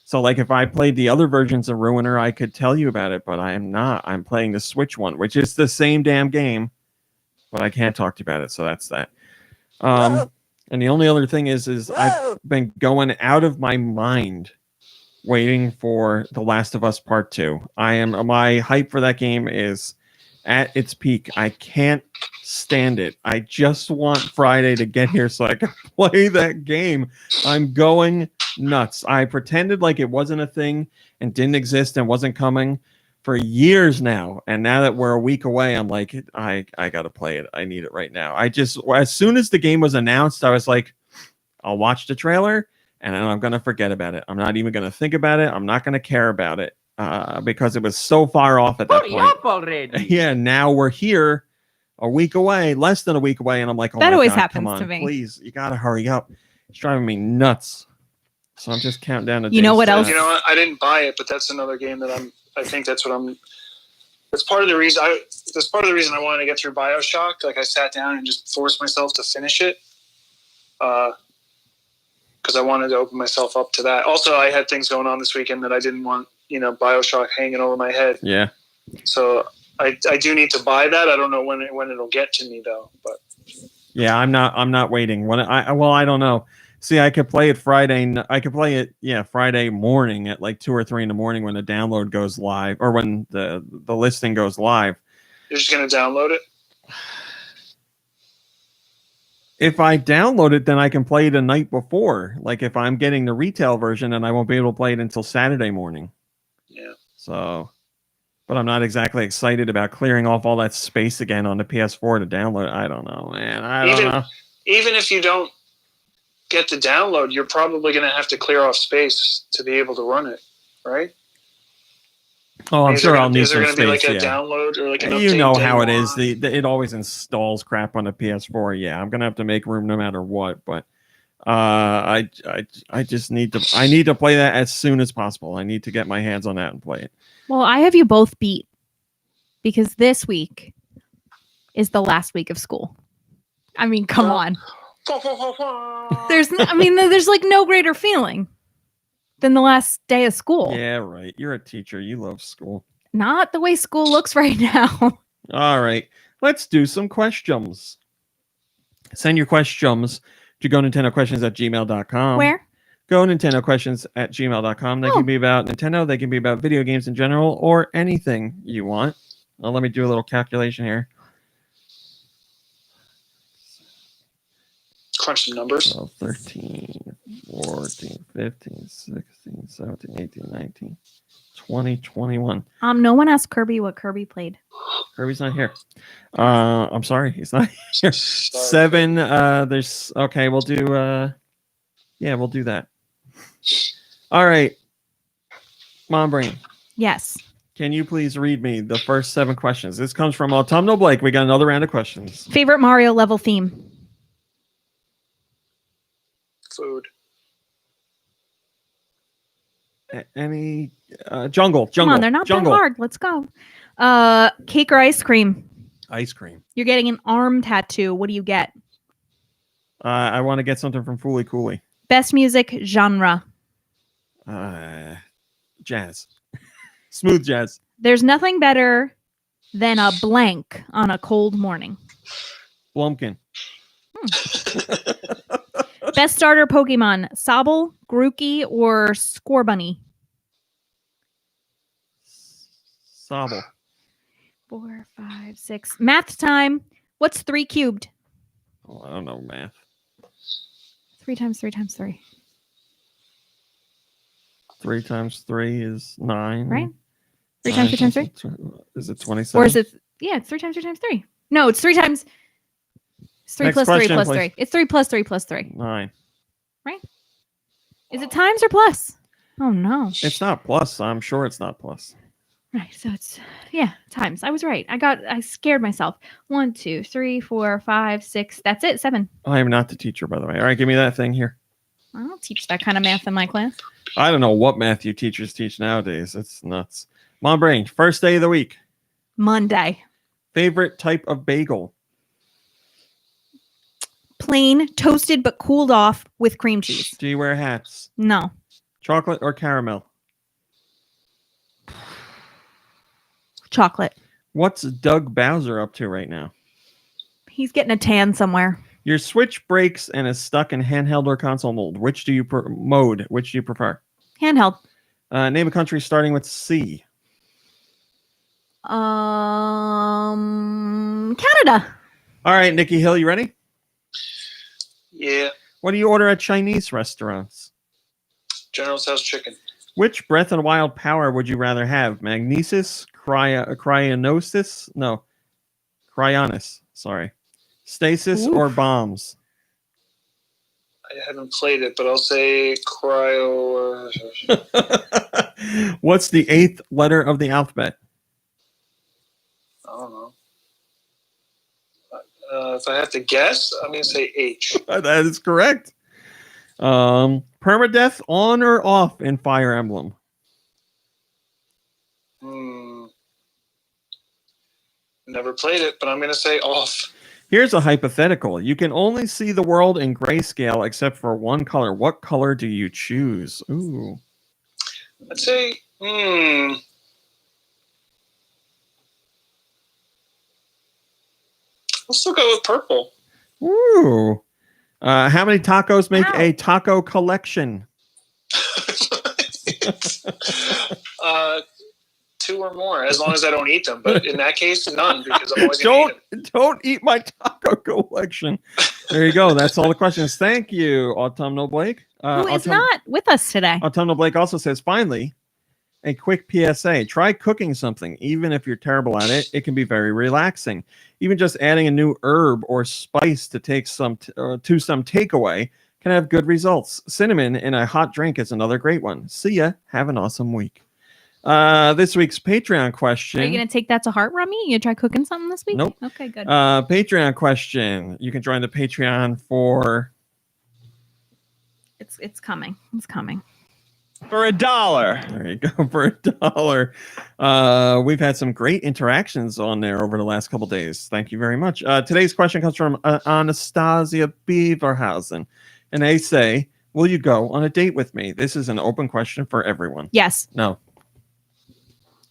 So, like, if I played the other versions of Ruiner, I could tell you about it, but I am not. I'm playing the Switch one, which is the same damn game, but I can't talk to you about it, so that's that. And the only other thing is I've been going out of my mind waiting for The Last of Us Part 2. My hype for that game is at its peak. I can't stand it. I just want Friday to get here so I can play that game. I'm going nuts. I pretended like it wasn't a thing and didn't exist and wasn't coming for years now. And now that we're a week away, I'm like, I got to play it. I need it right now. As soon as the game was announced, I was like, I'll watch the trailer and then I'm going to forget about it. I'm not even going to think about it. I'm not going to care about it because it was so far off at that point. Hurry up already. Yeah, now we're here a week away, less than a week away. And I'm like, oh, that my always God, happens come on, to me. please, you got to hurry up. It's driving me nuts. So I'm just counting down the days. You know what else? You know what? I didn't buy it, but that's another game that I think that's what I'm... That's part of the reason I wanted to get through BioShock. Like, I sat down and just forced myself to finish it. Because I wanted to open myself up to that. Also, I had things going on this weekend that I didn't want, BioShock hanging over my head. Yeah. So I do need to buy that. I don't know when it'll get to me though. But yeah, I'm not waiting. I don't know. See, I could play it Friday. I could play it, Friday morning at like 2 or 3 in the morning when the download goes live, or when the listing goes live. You're just gonna download it? If I download it, then I can play it the night before. Like if I'm getting the retail version, and I won't be able to play it until Saturday morning. Yeah. So, but I'm not exactly excited about clearing off all that space again on the PS4 to download. I don't know, man. I don't know. Even if you don't get the download, you're probably going to have to clear off space to be able to run it, right? Oh, I'm sure I'll need some space. Is there going to be like a download or like an update? You know how it is. It always installs crap on the PS4. Yeah, I'm going to have to make room no matter what. But I just need to play that as soon as possible. I need to get my hands on that and play it. Well, I have you both beat because this week is the last week of school. I mean, come on. There's like no greater feeling than the last day of school. Yeah, right. You're a teacher. You love school. Not the way school looks right now. All right. Let's do some questions. Send your questions to GoNintendoQuestions@gmail.com. Where? GoNintendoQuestions@gmail.com. They can be about Nintendo. They can be about video games in general or anything you want. Let me do a little calculation here. Crunch some numbers. 12, 13, 14, 15, 16, 17, 18, 19, 20, 21. No one asked Kirby what Kirby played. Kirby's not here. I'm sorry, he's not here. 7. There's okay. We'll do. We'll do that. All right, Mom Brain. Yes. Can you please read me the first 7 questions? This comes from Autumnal Blake. We got another round of questions. Favorite Mario level theme? Food. Any jungle? Come on, they're not jungle. that hard. Let's go. Cake or ice cream? Ice cream. You're getting an arm tattoo. What do you get? I want to get something from Fooly Cooley. Best music genre? Jazz. Smooth jazz. There's nothing better than a blank on a cold morning. Blumpkin. Best starter Pokemon? Sobble, Grookey, or Scorbunny? Sobble. 4, 5, 6. Math time. What's 3 cubed? Oh, I don't know math. 3 times 3 times 3. 3 times 3 is 9. Right? 3 times 3 times 3? Is it 27? Or is it... Yeah, it's 3 times 3 times 3. No, it's 3 times... It's 3 Next plus 3 question, plus please. 3. It's 3 plus 3 plus 3. 9. Right? Is it times or plus? Oh, no. It's not plus. I'm sure it's not plus. Right, so it's... Yeah, times. I was right. I scared myself. 1, 2, 3, 4, 5, 6. That's it. 7. I am not the teacher, by the way. All right, give me that thing here. I don't teach that kind of math in my class. I don't know what math you teachers teach nowadays. It's nuts. Mom Brain, first day of the week. Monday. Favorite type of bagel? Plain, toasted, but cooled off with cream cheese. Do you wear hats? No. Chocolate or caramel? Chocolate. What's Doug Bowser up to right now? He's getting a tan somewhere. Your Switch breaks and is stuck in handheld or console mode. Which do you Which do you prefer? Handheld. Name a country starting with C. Canada. All right, Nikki Hill, you ready? Yeah. What do you order at Chinese restaurants? General Tso's chicken. Which breath and wild power would you rather have? Magnesis, cryonosis? No. Cryonis, sorry. Stasis Oof. or bombs? I haven't played it, but I'll say cryo. What's the 8th letter of the alphabet? I don't know. If I have to guess, I'm going to say H. That is correct. Permadeath on or off in Fire Emblem? Never played it, but I'm going to say off. Here's a hypothetical. You can only see the world in grayscale except for one color. What color do you choose? Ooh. I'd say, I'll still go with purple. Ooh. How many tacos make a taco collection? 2 or more, as long as I don't eat them. But in that case, none, because I'm always going to eat them. Don't eat my taco collection. There you go. That's all the questions. Thank you, Autumnal Blake. Who is not with us today? Autumnal Blake also says, finally, a quick PSA. Try cooking something. Even if you're terrible at it, it can be very relaxing. Even just adding a new herb or spice to take some takeaway can have good results. Cinnamon in a hot drink is another great one. See ya. Have an awesome week. This week's Patreon question. Are you going to take that to heart, Rummy? You try cooking something this week? Nope. Okay, good. Patreon question. You can join the Patreon for It's coming. It's coming. For $1. There you go, for $1. We've had some great interactions on there over the last couple days. Thank you very much. Today's question comes from Anastasia Beaverhausen. And they say, will you go on a date with me? This is an open question for everyone. Yes. No.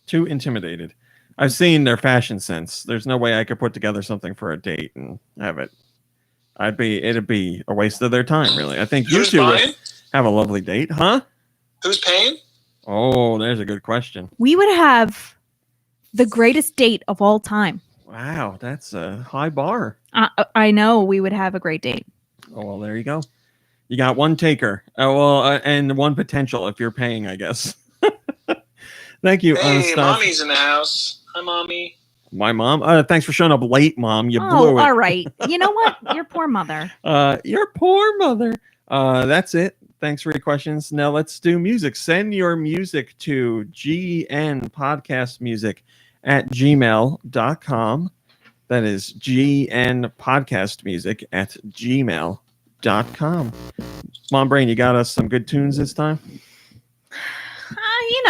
Too intimidated. I've seen their fashion sense. There's no way I could put together something for a date and have it. It'd be a waste of their time, really. I think you two would have a lovely date, huh? Who's paying? Oh, there's a good question. We would have the greatest date of all time. Wow, that's a high bar. I know we would have a great date. Oh, well, there you go. You got one taker. And one potential if you're paying, I guess. Thank you, Hey, Anastasia. Mommy's in the house. Hi, Mommy. My mom? Thanks for showing up late, Mom. You blew it. All right. You know what? Your poor mother. Your poor mother. That's it. Thanks for your questions. Now let's do music. Send your music to gnpodcastmusic@gmail.com. That is gnpodcastmusic@gmail.com. Mom Brain, you got us some good tunes this time?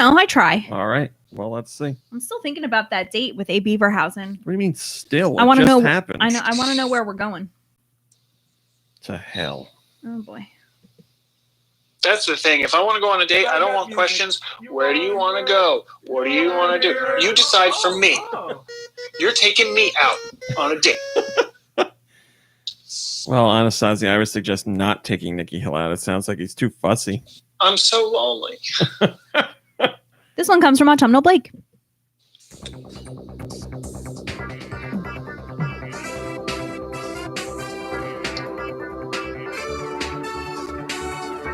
I try. All right. Well, let's see. I'm still thinking about that date with A. Beaverhausen. What do you mean still? I want to know. Happened. I know. I want to know where we're going. To hell. Oh boy. That's the thing. If I want to go on a date, I don't want questions. Where do you want to go? What do you want to do? You decide for me. You're taking me out on a date. Well, Anastasia, I would suggest not taking Nikki Hill out. It sounds like he's too fussy. I'm so lonely. This one comes from Autumnal Blake.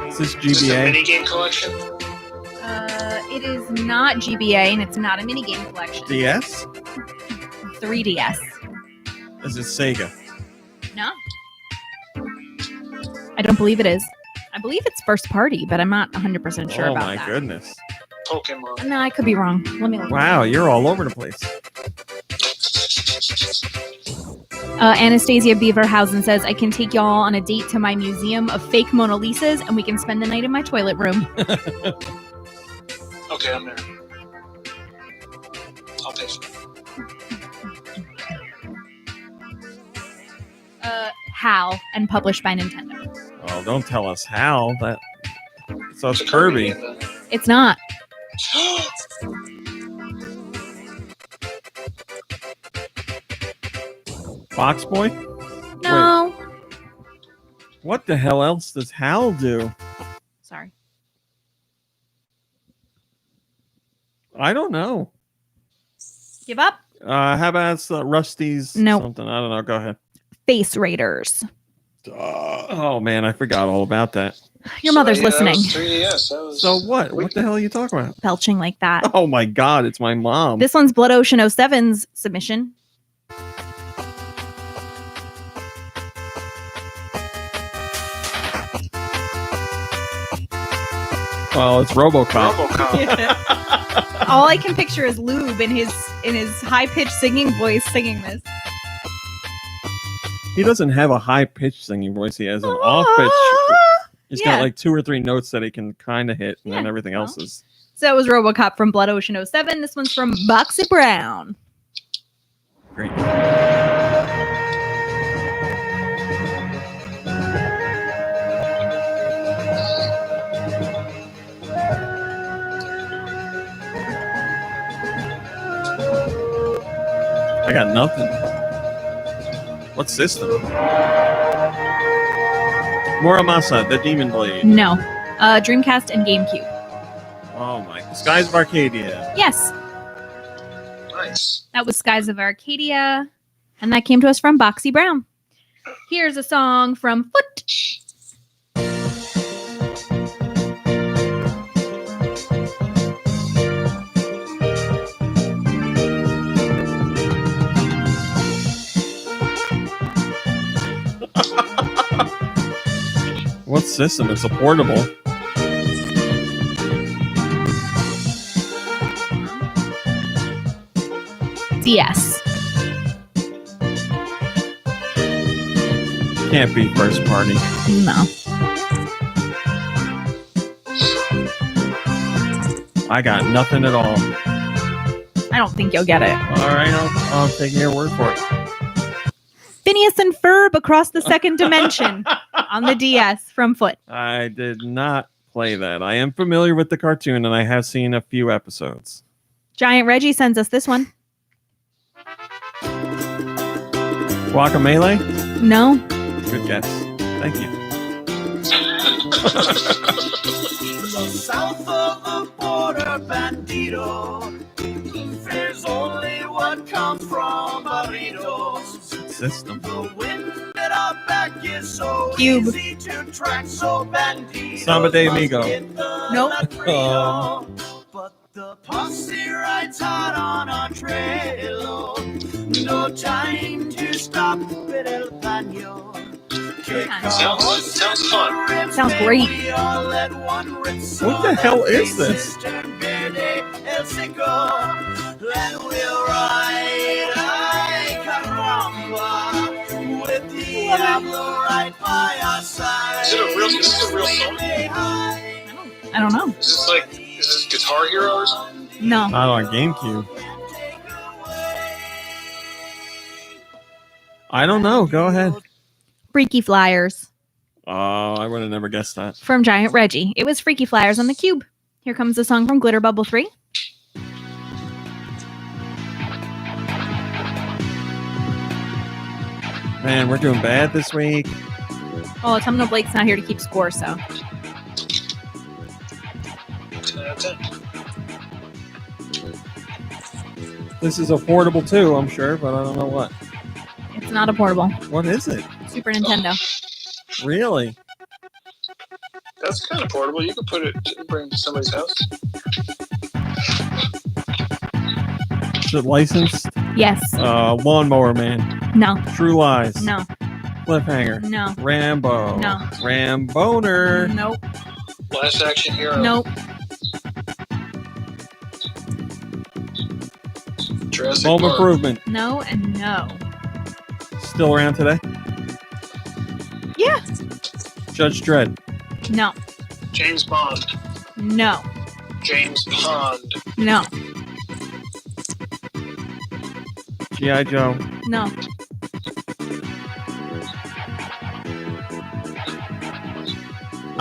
Is this Is this a GBA? minigame collection? It is not GBA and it's not a minigame collection. DS? 3DS. Is it Sega? No. I don't believe it is. I believe it's first party, but I'm not 100% sure about that. Oh my goodness. Pokemon. No, I could be wrong. Let me look. Wow, you're all over the place. Anastasia Beaverhausen says, I can take y'all on a date to my museum of fake Mona Lisas and we can spend the night in my toilet room. Okay, I'm there. I'll pay for it. HAL and published by Nintendo. Oh, don't tell us how. So it's Kirby. It's not. Fox Boy? No. Wait, what the hell else does Hal do? Sorry. I don't know. Give up? How about Rusty's Nope. something? I don't know. Go ahead. Face Raiders. Oh, man. I forgot all about that. Your mother's That was listening. 3DS. That was... So what? What the hell are you talking about? Belching like that. Oh, my God. It's my mom. This one's Blood Ocean 07's submission. Well, it's RoboCop. All I can picture is Lube in his high-pitched singing voice singing this. He doesn't have a high-pitched singing voice. He has an off-pitch. He's got like 2 or 3 notes that he can kind of hit, and then everything else is... So that was RoboCop from Blood Ocean 07. This one's from Boxy Brown. Great. I got nothing. What system? Muramasa, the Demon Blade. No. Dreamcast and GameCube. Oh my. Skies of Arcadia. Yes. Nice. That was Skies of Arcadia. And that came to us from Boxy Brown. Here's a song from Foot. What system? It's a portable. DS. Can't be first party. No. I got nothing at all. I don't think you'll get it. All right, I'll take your word for it. Phineas and Ferb Across the Second Dimension on the DS from Foot. I did not play that. I am familiar with the cartoon, and I have seen a few episodes. Giant Reggie sends us this one. Guacamelee? No. Good guess. Thank you. South of the border, bandito. There's only what comes from burritos. System. The wind at our back is so Cube. easy to track, so banditos. Samba de Amigo. Nope. But the posse rides hard on our trail. No time to stop with El Baño. Sounds fun. Sounds great. What the hell is this? Is it a real song? I don't know. Is this Guitar Hero or something? No. Not on GameCube. I don't know. Go ahead. Freaky Flyers Oh, I would have never guessed that. from Giant Reggie. It was Freaky Flyers on the Cube. Here comes the song from Glitter Bubble 3. Man, we're doing bad this week. Oh, tell me no Blake's not here to keep score, so. 10 out of 10. This is affordable too, I'm sure, but I don't know what. It's not a portable. What is it? Super Nintendo. Really? That's kind of portable. You could bring it to somebody's house. Is it licensed? Yes. Lawnmower Man. No. True Lies. No. Cliffhanger. No. Rambo. No. Ramboner. Nope. Last Action Hero. Nope. Jurassic Home Park. Improvement. No and no. Still around today? Yeah. Judge Dredd. No. James Bond. No. James Pond. No. G.I. Joe. No.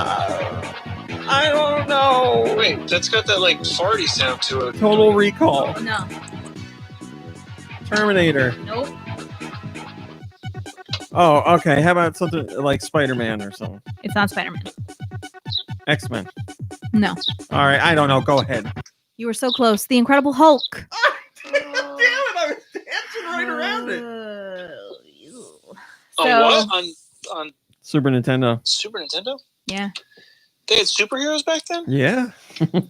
I don't know. Wait, that's got that like farty sound to it. Total Recall. No. Terminator. Nope. Oh, okay. How about something like Spider-Man or something? It's not Spider-Man. X-Men. No. All right. I don't know. Go ahead. You were so close. The Incredible Hulk. Damn it. I was dancing right around it. Oh, what? On Super Nintendo. Super Nintendo? Yeah. They had superheroes back then? Yeah.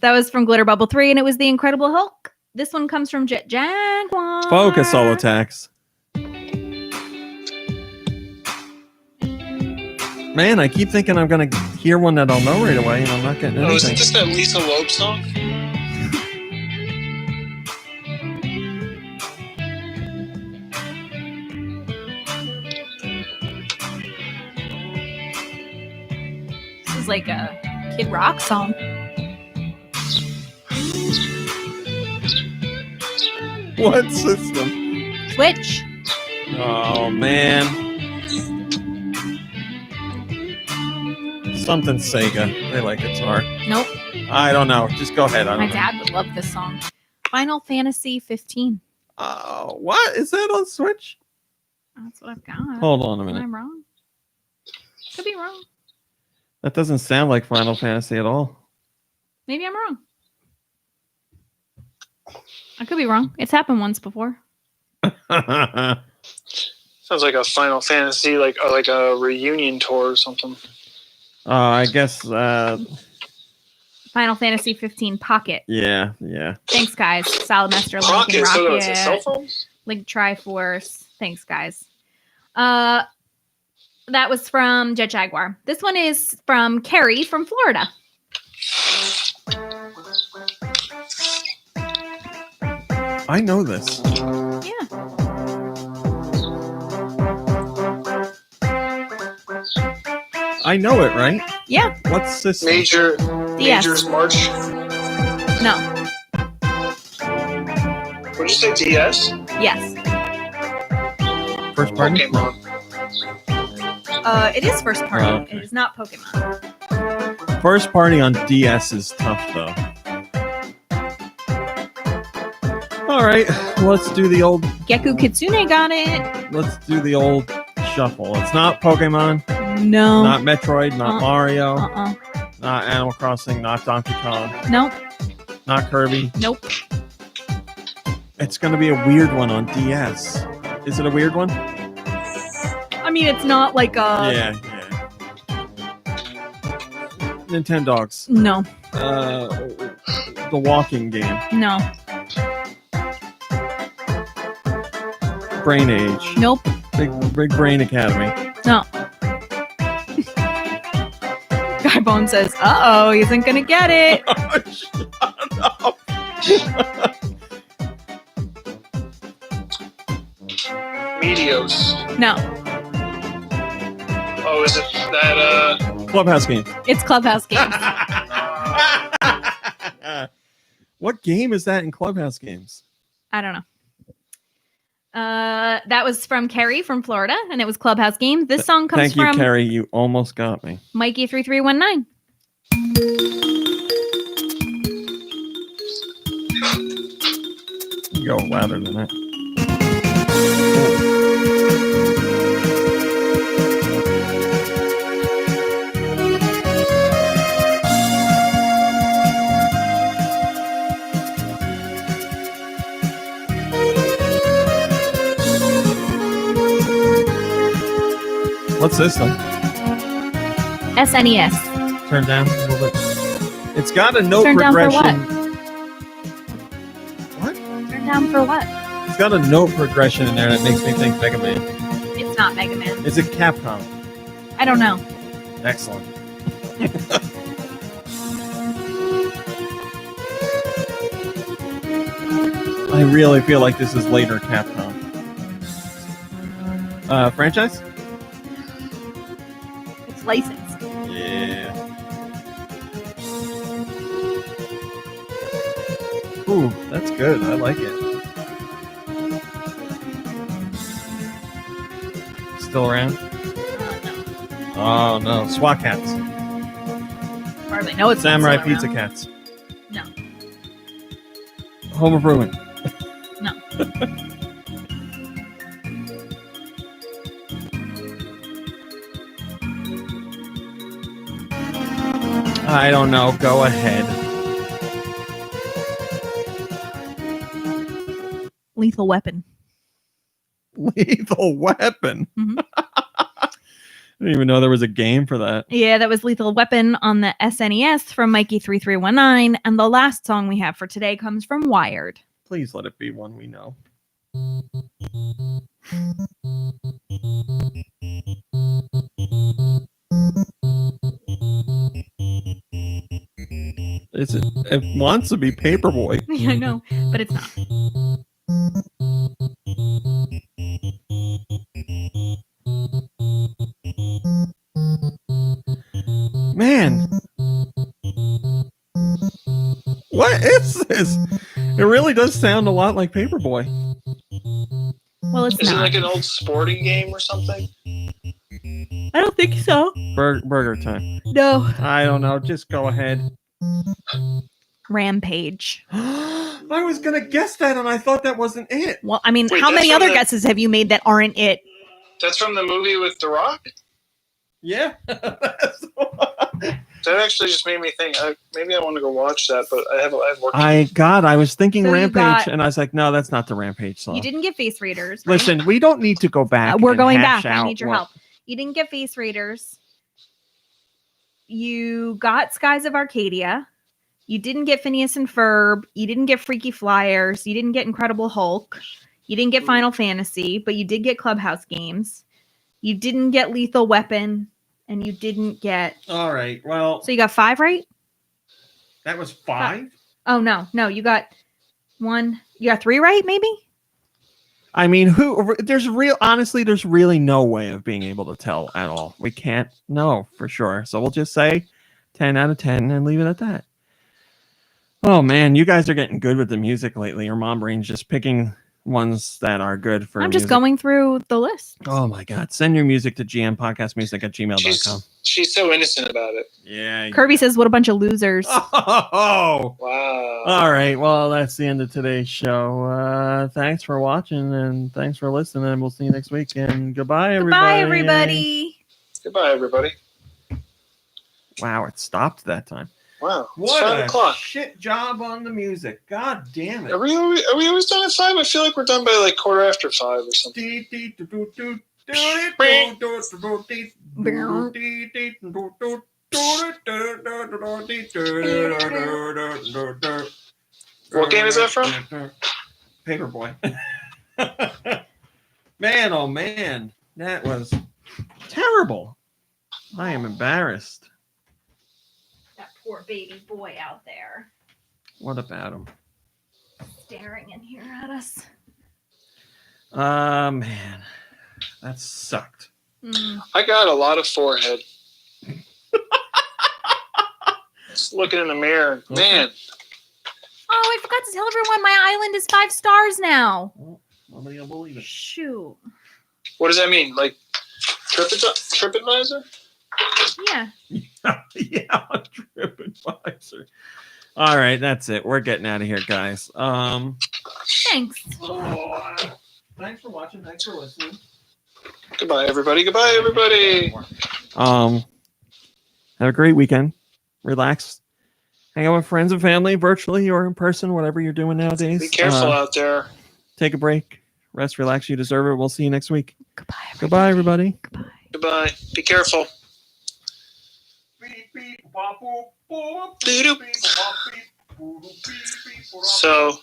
That was from Glitter Bubble 3, and it was The Incredible Hulk. This one comes from Jet Jaguar. Focus all attacks. Man, I keep thinking I'm going to hear one that I'll know right away, and I'm not getting anything. Oh, isn't this that Lisa Loeb song? This is like a Kid Rock song. What system? Switch. Oh, man. Something Sega. They like guitar. Nope. I don't know. Just go ahead. I My don't know. dad would love this song. Final Fantasy 15. Oh, what? Is that on Switch? That's what I've got. Hold on a Am minute. I wrong? Could be wrong. That doesn't sound like Final Fantasy at all. Maybe I'm wrong. I could be wrong. It's happened once before. Sounds like a Final Fantasy, like a reunion tour or something. I guess, Final Fantasy 15 Pocket. yeah. Thanks, guys. Solid Master Link Pocket, and so Rocket. it's a cell phone? Link Triforce. Thanks, guys. That was from Jet Jaguar. This one is from Carrie from Florida. I know this. Yeah. I know it, right? Yeah. What's this? Major's March. No. Would you say DS? Yes. First party? Pokemon. It is first party. Oh, okay. It is not Pokemon. First party on DS is tough, though. All right, let's do the old. Geku Kitsune got it. Let's do the old shuffle. It's not Pokemon. No. Not Metroid. Not Mario. Uh-uh. Not Animal Crossing. Not Donkey Kong. Nope. Not Kirby. Nope. It's going to be a weird one on DS. Is it a weird one? I mean, it's not like a. Yeah. Nintendogs. No. The walking game. No. Brain Age. Nope. Big Brain Academy. No. Guybone says, "Uh-oh, he isn't gonna get it." Shut up. Meteos. No. Oh, is it that Clubhouse game. It's Clubhouse Games. What game is that in Clubhouse Games? I don't know. That was from Kerry from Florida, and it was Clubhouse Games. This song comes Thank you, from Carrie. You almost got me. Mikey3319. You go louder than that. What's this one? SNES. Turn down a little bit. It's got a note Turn down for progression. what? Turn down for what? It's got a note progression in there that makes me think Mega Man. It's not Mega Man. Is it Capcom? I don't know. Excellent. I really feel like this is later Capcom. Franchise? It's licensed. Yeah. Ooh, that's good. I like it. Still around? Oh no, SWAT Cats. Hardly know it's not Samurai still Pizza around. Cats. No. Home Improvement. No. I don't know. Go ahead. Lethal Weapon. Lethal Weapon. Mhm. I didn't even know there was a game for that. Yeah, that was Lethal Weapon on the SNES from Mikey3319. And the last song we have for today comes from Wired. Please let it be one we know. It wants to be Paperboy. Yeah, I know, but it's not. Man. What is this? It really does sound a lot like Paperboy. Well, it's Is not. it like an old sporting game or something? I don't think so. Burger Time. No. I don't know. Just go ahead. Rampage. I was going to guess that, and I thought that wasn't it. Well, I mean, Wait, how that's many from other the- guesses have you made that aren't it? That's from the movie with The Rock? Yeah. That actually just made me think. Maybe I want to go watch that, but I have work. I was thinking So you Rampage, got- and I was like, no, that's not the Rampage song. You didn't get Face Raiders. Right? Listen, we don't need to go back. We're and going hash back. I out need your what- help. You didn't get Face Raiders. You got Skies of Arcadia. You didn't get Phineas and Ferb. You didn't get Freaky Flyers. You didn't get Incredible Hulk. You didn't get Final Fantasy, but you did get Clubhouse Games. You didn't get Lethal Weapon, and you didn't get. All right. Well, So you got 5 right? that was 5. Oh no, you got 1. You got 3 right, maybe. I mean, there's really no way of being able to tell at all. We can't know for sure. So we'll just say 10 out of 10 and leave it at that. Oh man, you guys are getting good with the music lately. Your mom brain's just picking ones that are good for I'm just music. going through the list. Oh my god. Send your music to gmpodcastmusic@gmail.com. She's so innocent about it. Yeah. Kirby says, "What a bunch of losers." Oh. Wow. All right. Well, that's the end of today's show. Thanks for watching and thanks for listening. And we'll see you next week. And goodbye, everybody. Goodbye, everybody. Goodbye, everybody. Wow, it stopped that time. Wow. What it's 5 a o'clock. shit job on the music. God damn it. Are we always done at 5? I feel like we're done by like 5:15 or something. What game is that from? Paperboy. Man, oh man. That was terrible. I am embarrassed. That poor baby boy out there What about him? staring in here at us. Man. That sucked. I got a lot of forehead. Just looking in the mirror. Man. Oh, I forgot to tell everyone my island is 5 stars now. Nobody will believe it. Shoot. What does that mean? Like TripAdvisor? Yeah. Yeah, TripAdvisor. All right, that's it. We're getting out of here, guys. Thanks. Thanks for watching. Thanks for listening. Goodbye, everybody. Goodbye, everybody. Have a great weekend. Relax. Hang out with friends and family, virtually or in person, whatever you're doing nowadays. Be careful out there. Take a break. Rest, relax. You deserve it. We'll see you next week. Goodbye, everybody. Goodbye. Be careful. So